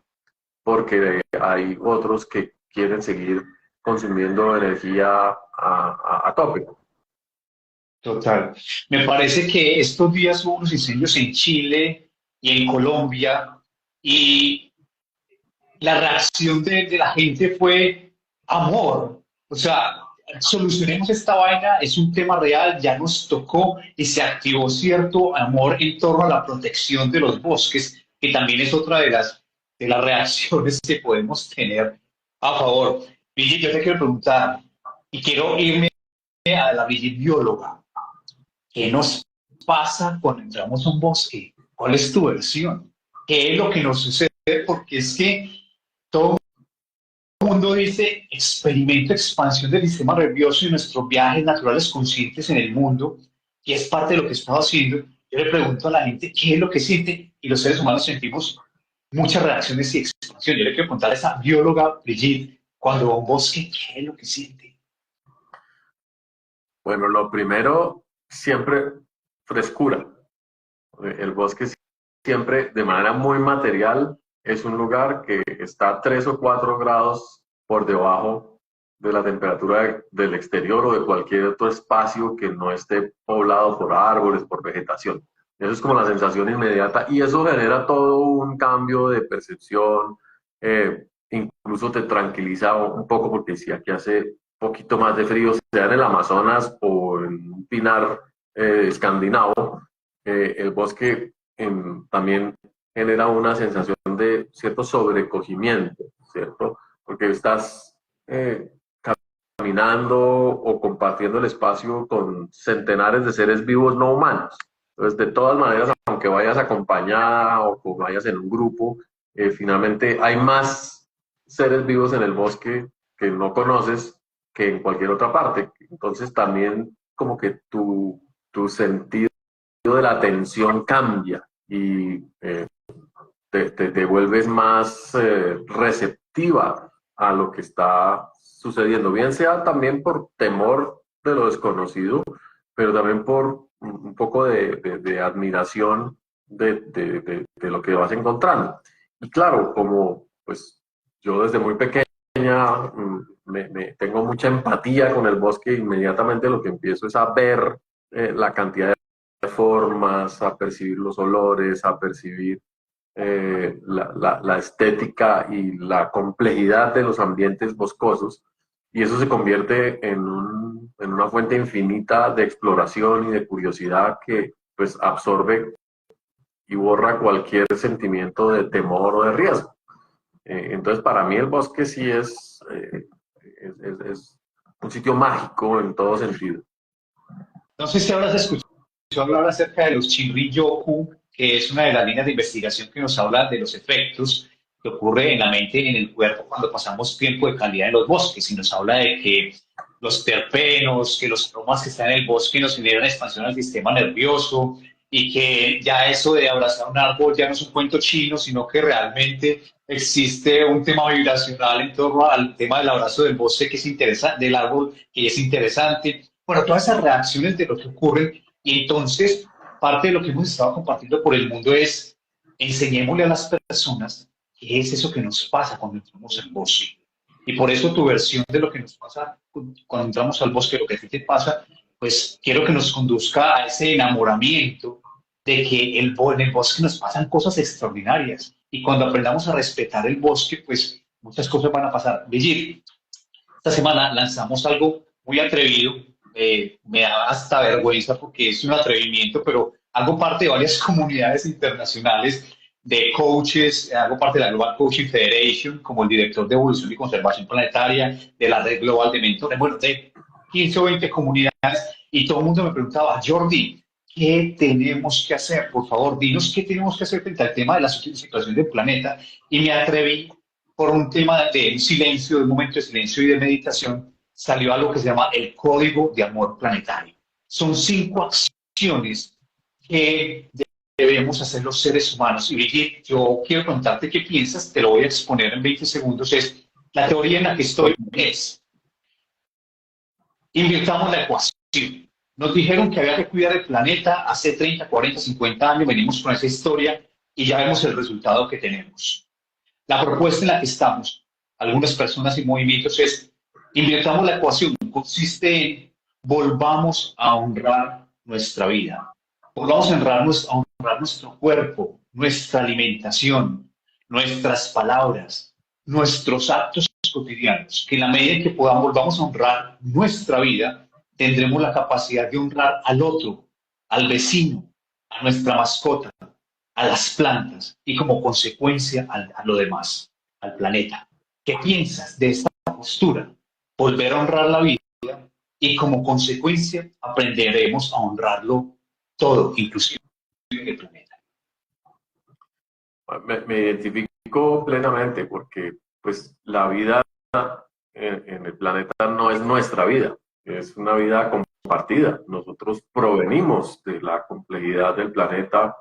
porque hay otros que quieren seguir consumiendo energía a tope. Total. Me parece que estos días hubo unos incendios en Chile y en Colombia y la reacción de la gente fue amor. O sea, solucionemos esta vaina, es un tema real, ya nos tocó y se activó cierto amor en torno a la protección de los bosques, que también es otra de las reacciones que podemos tener a favor. Vigi, yo te quiero preguntar, y quiero irme a la Vigi bióloga. ¿Qué nos pasa cuando entramos a un bosque? ¿Cuál es tu versión? ¿Qué es lo que nos sucede? Porque es que todo el mundo dice experimento expansión del sistema nervioso y nuestros viajes naturales conscientes en el mundo, y es parte de lo que estamos haciendo. Yo le pregunto a la gente qué es lo que siente, y los seres humanos sentimos muchas reacciones y expansión. Yo le quiero preguntar a esa bióloga, Brigitte, cuando va a un bosque, ¿qué es lo que siente? Bueno, lo primero, siempre frescura. El bosque siempre, de manera muy material, es un lugar que está 3 o 4 grados por debajo de la temperatura del exterior o de cualquier otro espacio que no esté poblado por árboles, por vegetación. Eso es como la sensación inmediata y eso genera todo un cambio de percepción, incluso te tranquiliza un poco porque si aquí hace un poquito más de frío, sea en el Amazonas o en un pinar escandinavo, el bosque también genera una sensación de cierto sobrecogimiento, ¿cierto? Porque estás caminando o compartiendo el espacio con centenares de seres vivos no humanos. Entonces, de todas maneras, aunque vayas acompañada o vayas en un grupo, finalmente hay más seres vivos en el bosque que no conoces que en cualquier otra parte. Entonces, también como que tu sentido de la atención cambia y te vuelves más receptiva a lo que está sucediendo, bien sea también por temor de lo desconocido, pero también por un poco de admiración de lo que vas encontrando. Y claro, como pues yo desde muy pequeña tengo mucha empatía con el bosque, inmediatamente lo que empiezo es a ver la cantidad de formas, a percibir los olores, a percibir la estética y la complejidad de los ambientes boscosos, y eso se convierte en una fuente infinita de exploración y de curiosidad que pues absorbe y borra cualquier sentimiento de temor o de riesgo. Entonces para mí el bosque sí es un sitio mágico en todo sentido. No sé si habrás escuchado hablar acerca de los Shinrin-yoku, que es una de las líneas de investigación que nos habla de los efectos que ocurre en la mente y en el cuerpo cuando pasamos tiempo de calidad en los bosques, y nos habla de que los terpenos, que los aromas que están en el bosque nos generan expansión al sistema nervioso, y que ya eso de abrazar un árbol ya no es un cuento chino, sino que realmente existe un tema vibracional en torno al tema del abrazo del bosque que es interesante, del árbol que es interesante. Bueno, todas esas reacciones de lo que ocurren. Y entonces, parte de lo que hemos estado compartiendo por el mundo es enseñémosle a las personas qué es eso que nos pasa cuando entramos al bosque. Y por eso tu versión de lo que nos pasa cuando entramos al bosque, lo que a ti te pasa, pues quiero que nos conduzca a ese enamoramiento de que en el bosque nos pasan cosas extraordinarias. Y cuando aprendamos a respetar el bosque, pues muchas cosas van a pasar. Brigitte, esta semana lanzamos algo muy atrevido, me da hasta vergüenza porque es un atrevimiento, pero hago parte de varias comunidades internacionales de coaches, hago parte de la Global Coaching Federation como el director de evolución y conservación planetaria, de la red global de mentores, bueno, de 15 o 20 comunidades, y todo el mundo me preguntaba, Jordi, ¿qué tenemos que hacer? Por favor, dinos qué tenemos que hacer frente al tema de la situación del planeta. Y me atreví por un tema de un silencio, de un momento de silencio y de meditación, salió algo que se llama el Código de Amor Planetario. Son 5 acciones que debemos hacer los seres humanos. Y Brigitte, yo quiero contarte qué piensas, te lo voy a exponer en 20 segundos. Es la teoría en la que estoy es, invirtamos la ecuación. Nos dijeron que había que cuidar el planeta hace 30, 40, 50 años, venimos con esa historia y ya vemos el resultado que tenemos. La propuesta en la que estamos, algunas personas y movimientos, es invirtamos la ecuación. Consiste en volvamos a honrar nuestra vida. Volvamos a honrar nuestro cuerpo, nuestra alimentación, nuestras palabras, nuestros actos cotidianos. Que en la medida en que podamos, volvamos a honrar nuestra vida, tendremos la capacidad de honrar al otro, al vecino, a nuestra mascota, a las plantas y como consecuencia a lo demás, al planeta. ¿Qué piensas de esta postura? Volver a honrar la vida y como consecuencia aprenderemos a honrarlo todo, inclusive el planeta. Me identifico plenamente porque pues la vida en el planeta no es nuestra vida, es una vida compartida. Nosotros provenimos de la complejidad del planeta.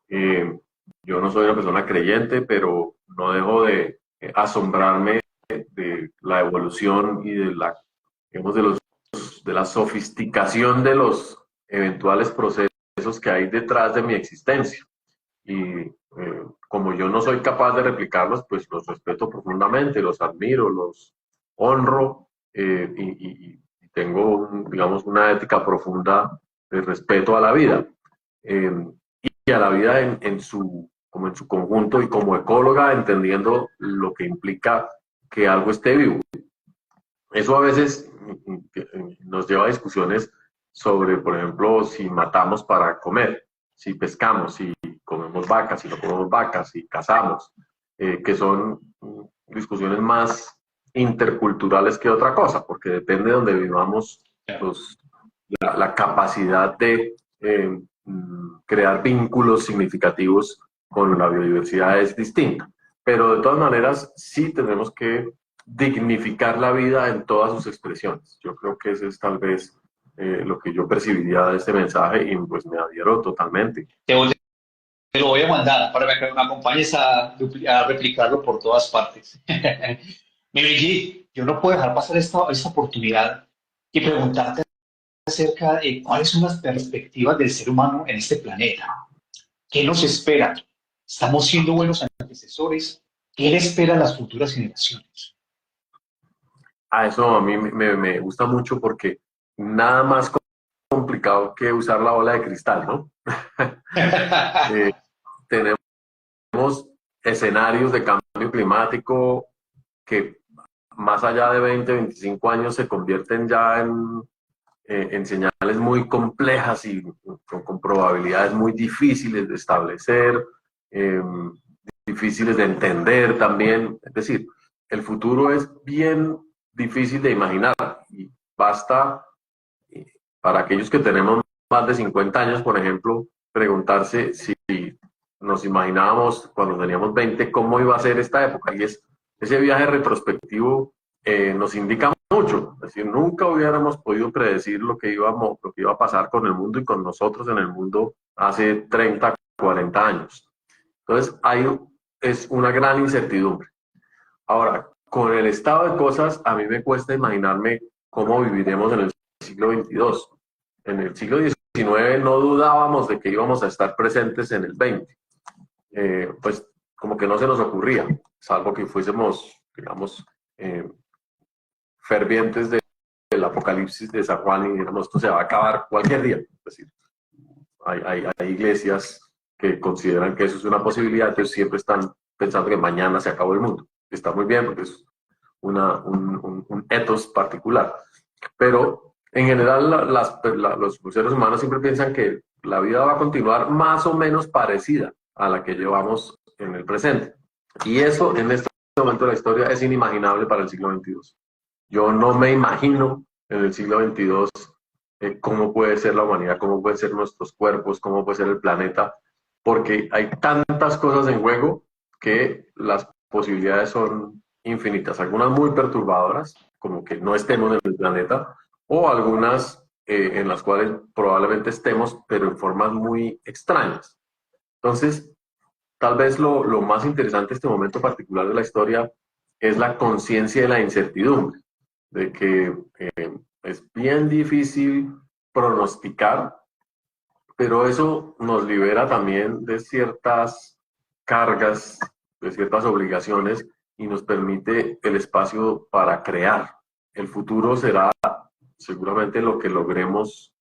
Yo no soy una persona creyente, pero no dejo de asombrarme de la evolución y digamos, de la sofisticación de los eventuales procesos que hay detrás de mi existencia. Y como yo no soy capaz de replicarlos, pues los respeto profundamente, los admiro, los honro, y tengo, digamos, una ética profunda de respeto a la vida. Y a la vida como en su conjunto, y como ecóloga entendiendo lo que implica que algo esté vivo. Eso a veces nos lleva a discusiones sobre, por ejemplo, si matamos para comer, si pescamos, si comemos vacas, si no comemos vacas, si cazamos, que son discusiones más interculturales que otra cosa, porque depende de donde vivamos, pues, la capacidad de crear vínculos significativos con la biodiversidad es distinta. Pero de todas maneras, sí tenemos que dignificar la vida en todas sus expresiones. Yo creo que ese es tal vez lo que yo percibiría de este mensaje y pues me adhiero totalmente. Te lo voy a mandar para que me acompañes a replicarlo por todas partes. Mi Brigitte, yo no puedo dejar pasar esta oportunidad y preguntarte acerca de cuáles son las perspectivas del ser humano en este planeta. ¿Qué nos espera? ¿Estamos siendo buenos antecesores? ¿Qué le espera a las futuras generaciones? A eso a mí me gusta mucho porque nada más complicado que usar la bola de cristal, ¿no? Tenemos escenarios de cambio climático que más allá de 20, 25 años se convierten ya en señales muy complejas y con probabilidades muy difíciles de establecer, eh, difíciles de entender también. Es decir, el futuro es bien difícil de imaginar y basta, para aquellos que tenemos más de 50 años, por ejemplo, preguntarse si nos imaginábamos cuando teníamos 20 cómo iba a ser esta época. Y ese viaje retrospectivo nos indica mucho. Es decir, nunca hubiéramos podido predecir lo que iba a pasar con el mundo y con nosotros en el mundo hace 30, 40 años. Entonces, es una gran incertidumbre. Ahora, con el estado de cosas, a mí me cuesta imaginarme cómo viviremos en el siglo XXII. En el siglo XIX no dudábamos de que íbamos a estar presentes en el XX. Pues como que no se nos ocurría, salvo que fuésemos, digamos, fervientes del apocalipsis de San Juan y dijéramos, esto se va a acabar cualquier día. Es decir, hay iglesias que consideran que eso es una posibilidad, entonces siempre están pensando que mañana se acabó el mundo. Está muy bien porque es un ethos particular. Pero en general los seres humanos siempre piensan que la vida va a continuar más o menos parecida a la que llevamos en el presente. Y eso en este momento de la historia es inimaginable para el siglo XXII. Yo no me imagino en el siglo XXII cómo puede ser la humanidad, cómo pueden ser nuestros cuerpos, cómo puede ser el planeta, porque hay tantas cosas en juego que las posibilidades son infinitas, algunas muy perturbadoras, como que no estemos en el planeta, o algunas en las cuales probablemente estemos, pero en formas muy extrañas. Entonces, tal vez lo más interesante de este momento particular de la historia es la conciencia de la incertidumbre, de que es bien difícil pronosticar, pero eso nos libera también de ciertas cargas, de ciertas obligaciones y nos permite el espacio para crear. El futuro será seguramente lo que logremos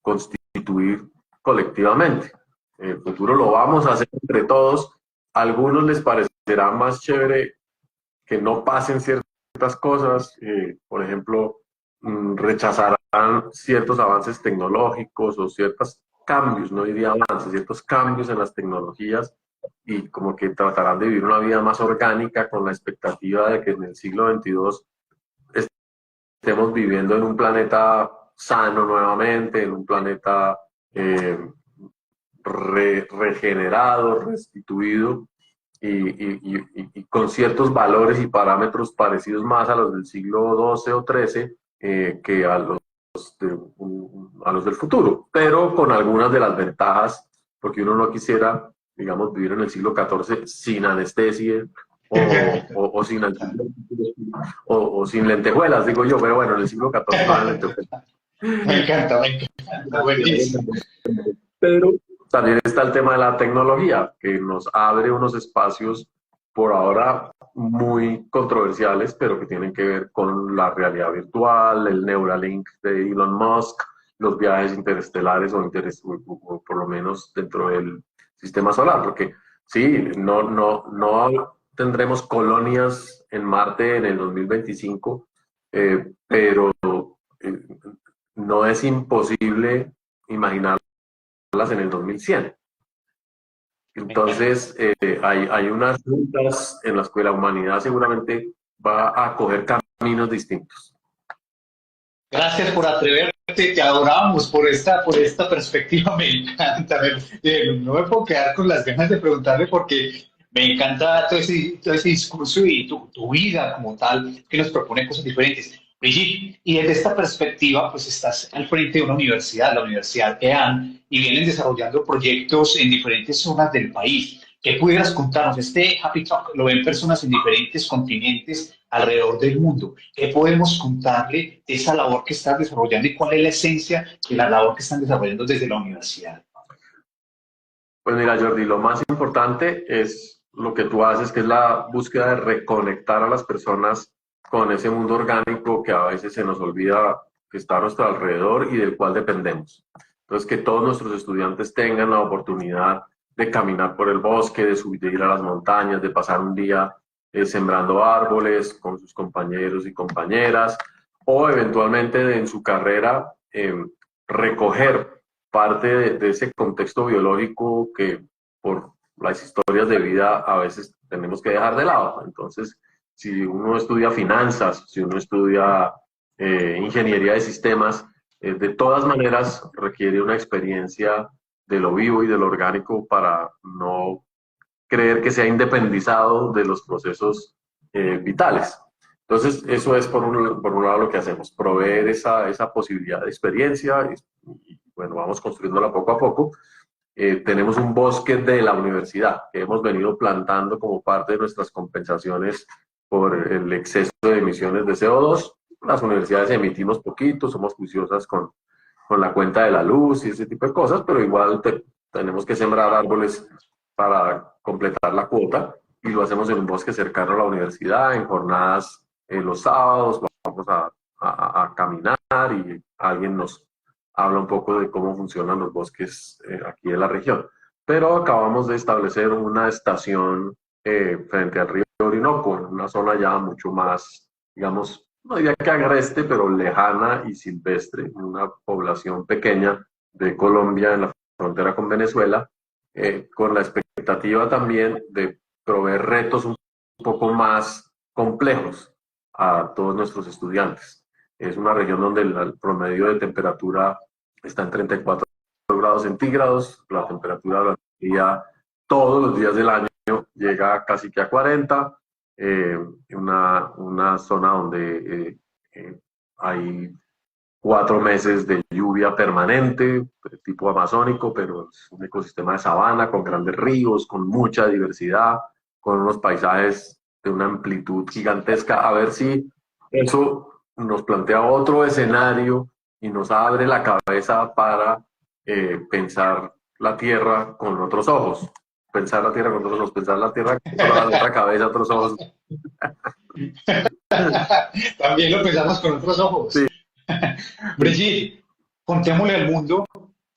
constituir colectivamente. El futuro lo vamos a hacer entre todos. A algunos les parecerá más chévere que no pasen ciertas cosas, por ejemplo, rechazarán ciertos avances tecnológicos o ciertos cambios, no diría avances, ciertos cambios en las tecnologías y como que tratarán de vivir una vida más orgánica con la expectativa de que en el siglo XXII estemos viviendo en un planeta sano nuevamente, en un planeta regenerado, restituido y con ciertos valores y parámetros parecidos más a los del siglo XII o XIII que a los del futuro, pero con algunas de las ventajas, porque uno no quisiera, digamos, vivir en el siglo XIV sin anestesia o sin, o sin lentejuelas, digo yo, pero bueno, en el siglo XIV no eran lentejuelas. Me encanta, buenísimo. Pero también está el tema de la tecnología, que nos abre unos espacios por ahora muy controversiales, pero que tienen que ver con la realidad virtual, el Neuralink de Elon Musk, los viajes interestelares o por lo menos dentro del sistema solar, porque sí, no tendremos colonias en Marte en el 2025, pero no es imposible imaginar en el 2100. Entonces, hay unas rutas en las que la humanidad seguramente va a coger caminos distintos. Gracias por atreverte, te adoramos por esta perspectiva, me encanta. No me puedo quedar con las ganas de preguntarle porque me encanta todo ese discurso y tu vida como tal, que nos propone cosas diferentes. Brigitte, y desde esta perspectiva, pues estás al frente de una universidad, la Universidad EAN, y vienen desarrollando proyectos en diferentes zonas del país. ¿Qué pudieras contarnos? Este Happy Talk lo ven personas en diferentes continentes alrededor del mundo. ¿Qué podemos contarle de esa labor que estás desarrollando y cuál es la esencia de la labor que están desarrollando desde la universidad? Pues mira, Jordi, lo más importante es lo que tú haces, que es la búsqueda de reconectar a las personas con ese mundo orgánico que a veces se nos olvida que está a nuestro alrededor y del cual dependemos. Entonces, que todos nuestros estudiantes tengan la oportunidad de caminar por el bosque, de ir a las montañas, de pasar un día sembrando árboles con sus compañeros y compañeras, o eventualmente en su carrera recoger parte de ese contexto biológico que por las historias de vida a veces tenemos que dejar de lado. Entonces, si uno estudia finanzas, si uno estudia ingeniería de sistemas, de todas maneras requiere una experiencia de lo vivo y de lo orgánico para no creer que sea independizado de los procesos vitales. Entonces, eso es por un lado lo que hacemos, proveer esa posibilidad de experiencia y, bueno, vamos construyéndola poco a poco. Tenemos un bosque de la universidad que hemos venido plantando como parte de nuestras compensaciones por el exceso de emisiones de CO2. Las universidades emitimos poquito, somos juiciosas con la cuenta de la luz y ese tipo de cosas, pero igual tenemos que sembrar árboles para completar la cuota y lo hacemos en un bosque cercano a la universidad, en jornadas los sábados, vamos a caminar y alguien nos habla un poco de cómo funcionan los bosques aquí en la región. Pero acabamos de establecer una estación frente al río Orinoco, en una zona ya mucho más, digamos, no diría que agreste, pero lejana y silvestre, una población pequeña de Colombia en la frontera con Venezuela, con la expectativa también de proveer retos un poco más complejos a todos nuestros estudiantes. Es una región donde el promedio de temperatura está en 34 grados centígrados, la temperatura durante el día, todos los días del año llega casi que a 40, una zona donde hay 4 meses de lluvia permanente, tipo amazónico, pero es un ecosistema de sabana con grandes ríos, con mucha diversidad, con unos paisajes de una amplitud gigantesca. A ver si eso nos plantea otro escenario y nos abre la cabeza para pensar la Tierra con otros ojos. Pensar la Tierra con otros ojos, pensar la Tierra con otra cabeza, otros ojos. También lo pensamos con otros ojos. Sí. Brigitte, contémosle al mundo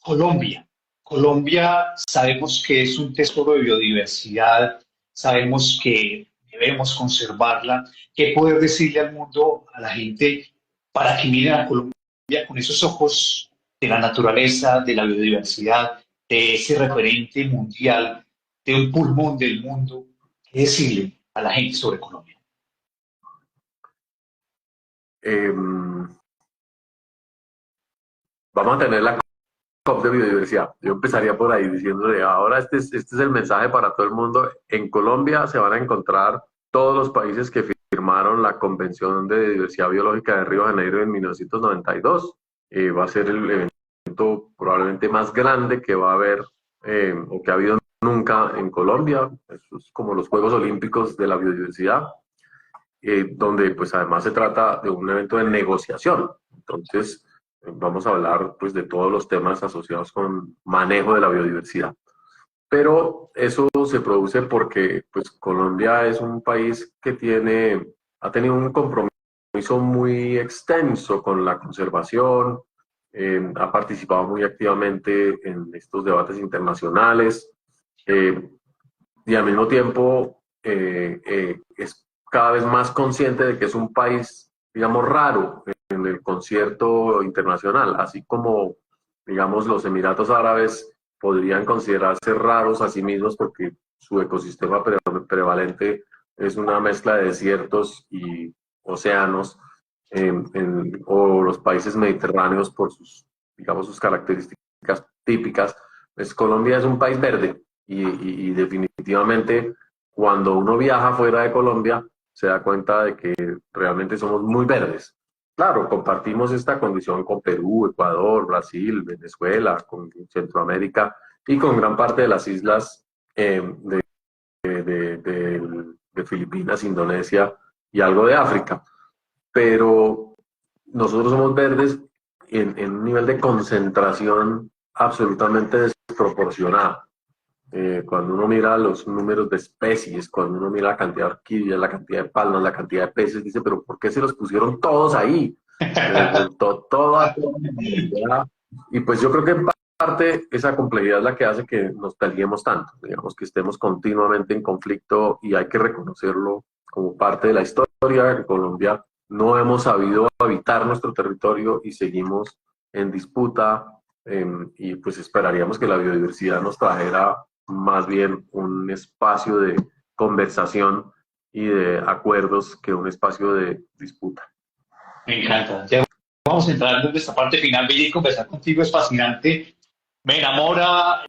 Colombia. Colombia sabemos que es un tesoro de biodiversidad, sabemos que debemos conservarla. ¿Qué poder decirle al mundo, a la gente, para que miren a Colombia con esos ojos de la naturaleza, de la biodiversidad, de ese referente mundial, de un pulmón del mundo? ¿Qué decirle a la gente sobre Colombia? Vamos a tener la COP de biodiversidad. Yo empezaría por ahí diciéndole, ahora este es el mensaje para todo el mundo. En Colombia se van a encontrar todos los países que firmaron la Convención de Diversidad Biológica de Río de Janeiro en 1992. Va a ser el evento probablemente más grande que va a haber o que ha habido nunca en Colombia. Eso es como los Juegos Olímpicos de la biodiversidad, donde pues además se trata de un evento de negociación. Entonces, vamos a hablar pues de todos los temas asociados con manejo de la biodiversidad. Pero eso se produce porque pues Colombia es un país que ha tenido un compromiso muy extenso con la conservación, ha participado muy activamente en estos debates internacionales y al mismo tiempo es cada vez más consciente de que es un país, digamos, raro en el concierto internacional, así como, digamos, los Emiratos Árabes podrían considerarse raros a sí mismos porque su ecosistema prevalente es una mezcla de desiertos y océanos, o los países mediterráneos por sus, digamos, sus características típicas. Pues Colombia es un país verde y definitivamente cuando uno viaja fuera de Colombia se da cuenta de que realmente somos muy verdes. Claro, compartimos esta condición con Perú, Ecuador, Brasil, Venezuela, con Centroamérica y con gran parte de las islas de Filipinas, Indonesia y algo de África. Pero nosotros somos verdes en un nivel de concentración absolutamente desproporcionado. Cuando uno mira los números de especies, cuando uno mira la cantidad de orquídeas, la cantidad de palmas, la cantidad de peces, dice, pero ¿por qué se los pusieron todos ahí? Toda la y pues yo creo que en parte esa complejidad es la que hace que nos peleemos tanto, digamos que estemos continuamente en conflicto y hay que reconocerlo como parte de la historia. En Colombia no hemos sabido habitar nuestro territorio y seguimos en disputa, y pues esperaríamos que la biodiversidad nos trajera más bien un espacio de conversación y de acuerdos que un espacio de disputa. Me encanta. Ya vamos a entrar en esta parte final, Billy. Conversar contigo es fascinante. Me enamora,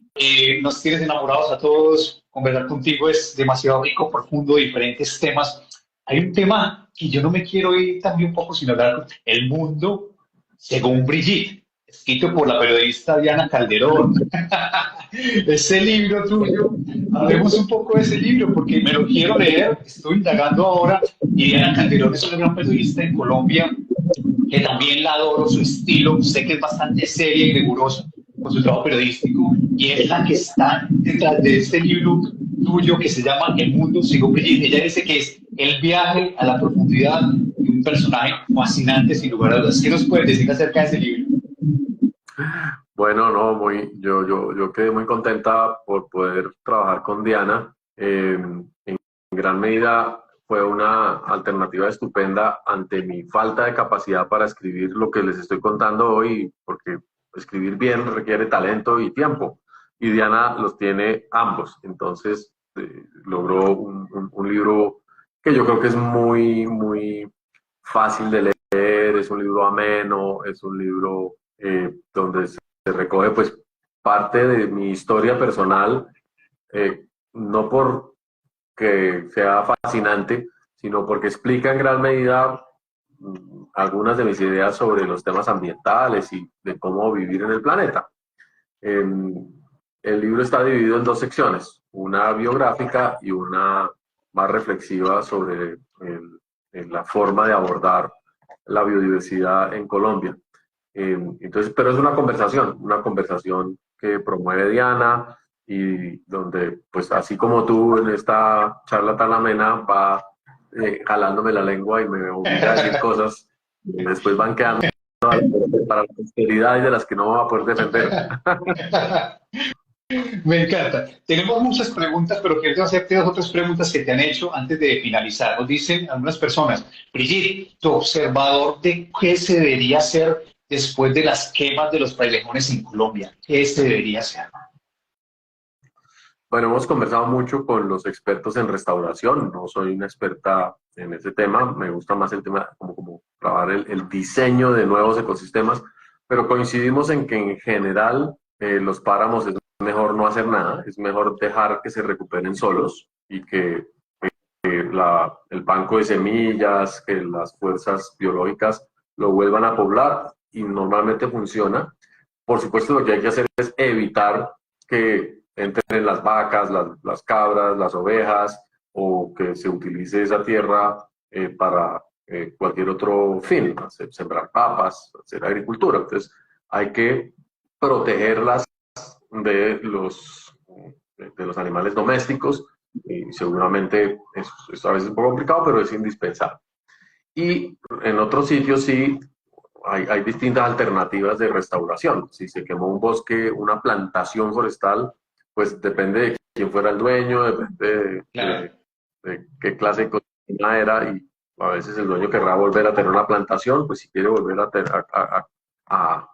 nos tienes enamorados a todos. Conversar contigo es demasiado rico, profundo, diferentes temas. Hay un tema que yo no me quiero ir también un poco sin hablar, El mundo según Brigitte, escrito por la periodista Diana Calderón. Ese libro tuyo, hablemos un poco de ese libro, porque me lo quiero leer, estoy indagando ahora, y Diana Calderón es una gran periodista en Colombia, que también la adoro, su estilo, sé que es bastante seria y rigurosa con su trabajo periodístico, y es la que está detrás de este libro tuyo que se llama El mundo según Brigitte. Ella dice que es el viaje a la profundidad de un personaje fascinante, sin lugar a dudas. ¿Qué nos puedes decir acerca de ese libro? Bueno, no, yo quedé muy contenta por poder trabajar con Diana. En gran medida fue una alternativa estupenda ante mi falta de capacidad para escribir lo que les estoy contando hoy, porque escribir bien requiere talento y tiempo, y Diana los tiene ambos. Entonces logró un libro que yo creo que es muy fácil de leer, es un libro ameno, es un libro donde se recoge pues parte de mi historia personal, no por que sea fascinante, sino porque explica en gran medida algunas de mis ideas sobre los temas ambientales y de cómo vivir en el planeta. El libro está dividido en dos secciones, una biográfica y una más reflexiva sobre la forma de abordar la biodiversidad en Colombia. Entonces, pero es una conversación que promueve Diana y donde, pues así como tú en esta charla tan amena, va jalándome la lengua y me obliga a decir cosas que después van quedando para la posteridad y de las que no va a poder defender. Me encanta. Tenemos muchas preguntas, pero quiero hacerte dos o tres preguntas que te han hecho antes de finalizar. Nos dicen algunas personas, Brigitte, tu observador de qué se debería hacer después de las quemas de los frailejones en Colombia. ¿Qué se debería hacer? Bueno, hemos conversado mucho con los expertos en restauración. No soy una experta en ese tema, me gusta más el tema como trabajar el diseño de nuevos ecosistemas, pero coincidimos en que en general los páramos es mejor no hacer nada, es mejor dejar que se recuperen solos y que el banco de semillas, que las fuerzas biológicas lo vuelvan a poblar, y normalmente funciona. Por supuesto, lo que hay que hacer es evitar que entren las vacas, las cabras, las ovejas, o que se utilice esa tierra para cualquier otro fin, sembrar papas, hacer agricultura. Entonces, hay que protegerlas de los animales domésticos, y seguramente es a veces un poco complicado, pero es indispensable. Y en otros sitios sí hay distintas alternativas de restauración. Si se quemó un bosque, una plantación forestal, pues depende de quién fuera el dueño, depende de qué clase de cocina era, y a veces el dueño querrá volver a tener una plantación, pues si quiere volver a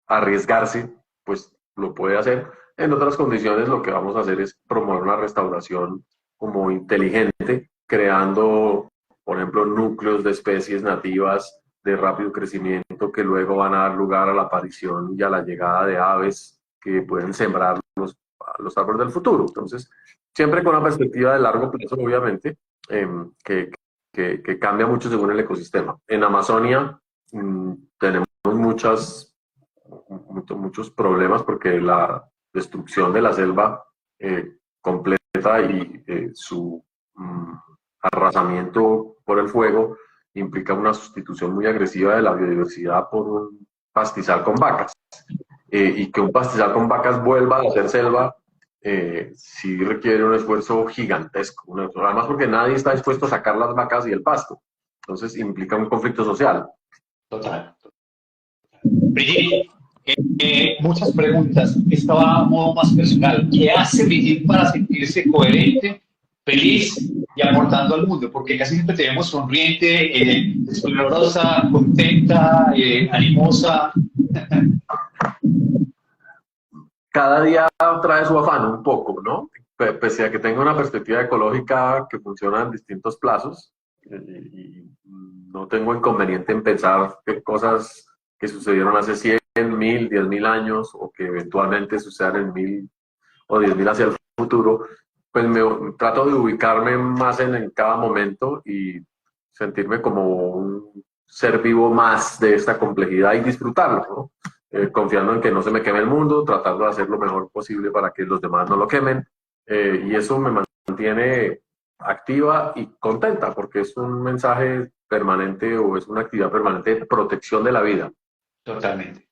arriesgarse, pues lo puede hacer. En otras condiciones lo que vamos a hacer es promover una restauración como inteligente, creando, por ejemplo, núcleos de especies nativas de rápido crecimiento que luego van a dar lugar a la aparición y a la llegada de aves que pueden sembrar los árboles del futuro. Entonces, siempre con una perspectiva de largo plazo, obviamente, que cambia mucho según el ecosistema. En Amazonia tenemos muchos problemas porque la destrucción de la selva completa y su arrasamiento por el fuego implica una sustitución muy agresiva de la biodiversidad por un pastizal con vacas. Y que un pastizal con vacas vuelva a ser selva sí requiere un esfuerzo gigantesco. Además porque nadie está dispuesto a sacar las vacas y el pasto. Entonces implica un conflicto social. Total. Brigitte, muchas preguntas. Esta va a modo más personal. ¿Qué hace Brigitte para sentirse coherente, feliz y aportando al mundo? Porque casi siempre te vemos sonriente, esplendorosa, contenta, animosa. Cada día trae su afán un poco, ¿no? Pese a que tenga una perspectiva ecológica que funciona en distintos plazos, y no tengo inconveniente en pensar que cosas que sucedieron hace 100, 1000, 10.000 años o que eventualmente sucedan en 1000 o 10.000 hacia el futuro, pues trato de ubicarme más en cada momento y sentirme como un ser vivo más de esta complejidad y disfrutarlo, ¿no? Confiando en que no se me queme el mundo, tratando de hacer lo mejor posible para que los demás no lo quemen, y eso me mantiene activa y contenta porque es un mensaje permanente o es una actividad permanente de protección de la vida. Totalmente,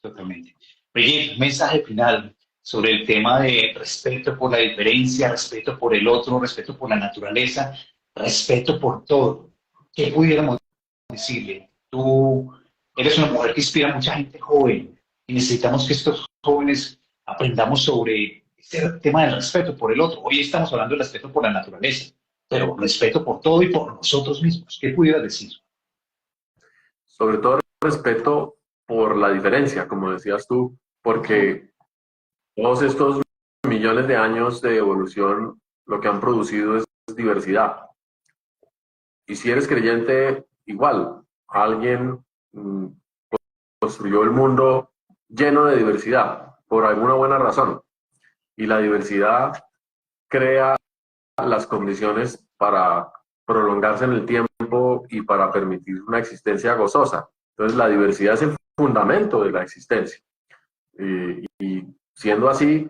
totalmente. Brigitte, mensaje final sobre el tema de respeto por la diferencia, respeto por el otro, respeto por la naturaleza, respeto por todo. ¿Qué pudiéramos decirle? Tú eres una mujer que inspira a mucha gente joven y necesitamos que estos jóvenes aprendamos sobre este tema del respeto por el otro. Hoy estamos hablando del respeto por la naturaleza, pero respeto por todo y por nosotros mismos. ¿Qué pudieras decir? Sobre todo respeto por la diferencia, como decías tú, porque todos estos millones de años de evolución lo que han producido es diversidad. Y si eres creyente, igual, alguien construyó el mundo lleno de diversidad, por alguna buena razón. Y la diversidad crea las condiciones para prolongarse en el tiempo y para permitir una existencia gozosa. Entonces la diversidad es el fundamento de la existencia. Y siendo así,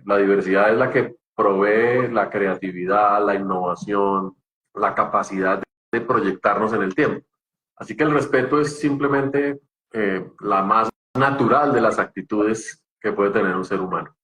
la diversidad es la que provee la creatividad, la innovación, la capacidad de proyectarnos en el tiempo. Así que el respeto es simplemente la más natural de las actitudes que puede tener un ser humano.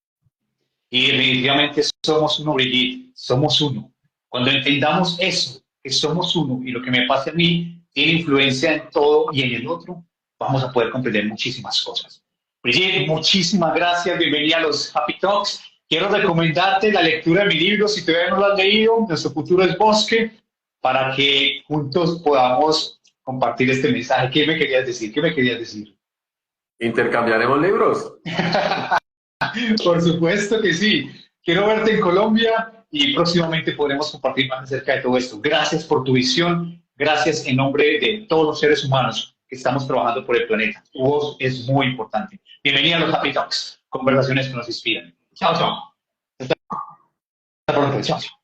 Y definitivamente somos uno, Brigitte, somos uno. Cuando entendamos eso, que somos uno y lo que me pase a mí tiene influencia en todo y en el otro, vamos a poder comprender muchísimas cosas. Brigitte, muchísimas gracias, bienvenida a los Happy Talks. Quiero recomendarte la lectura de mi libro, si todavía no lo has leído, Nuestro futuro es bosque, para que juntos podamos compartir este mensaje. ¿Qué me querías decir? ¿Qué me querías decir? ¿Intercambiaremos libros? Por supuesto que sí. Quiero verte en Colombia y próximamente podremos compartir más acerca de todo esto. Gracias por tu visión. Gracias en nombre de todos los seres humanos que estamos trabajando por el planeta. Tu voz es muy importante. Bienvenida a los Happy Talks, conversaciones que nos inspiran. Chao, chao. Hasta pronto. Chao, chao.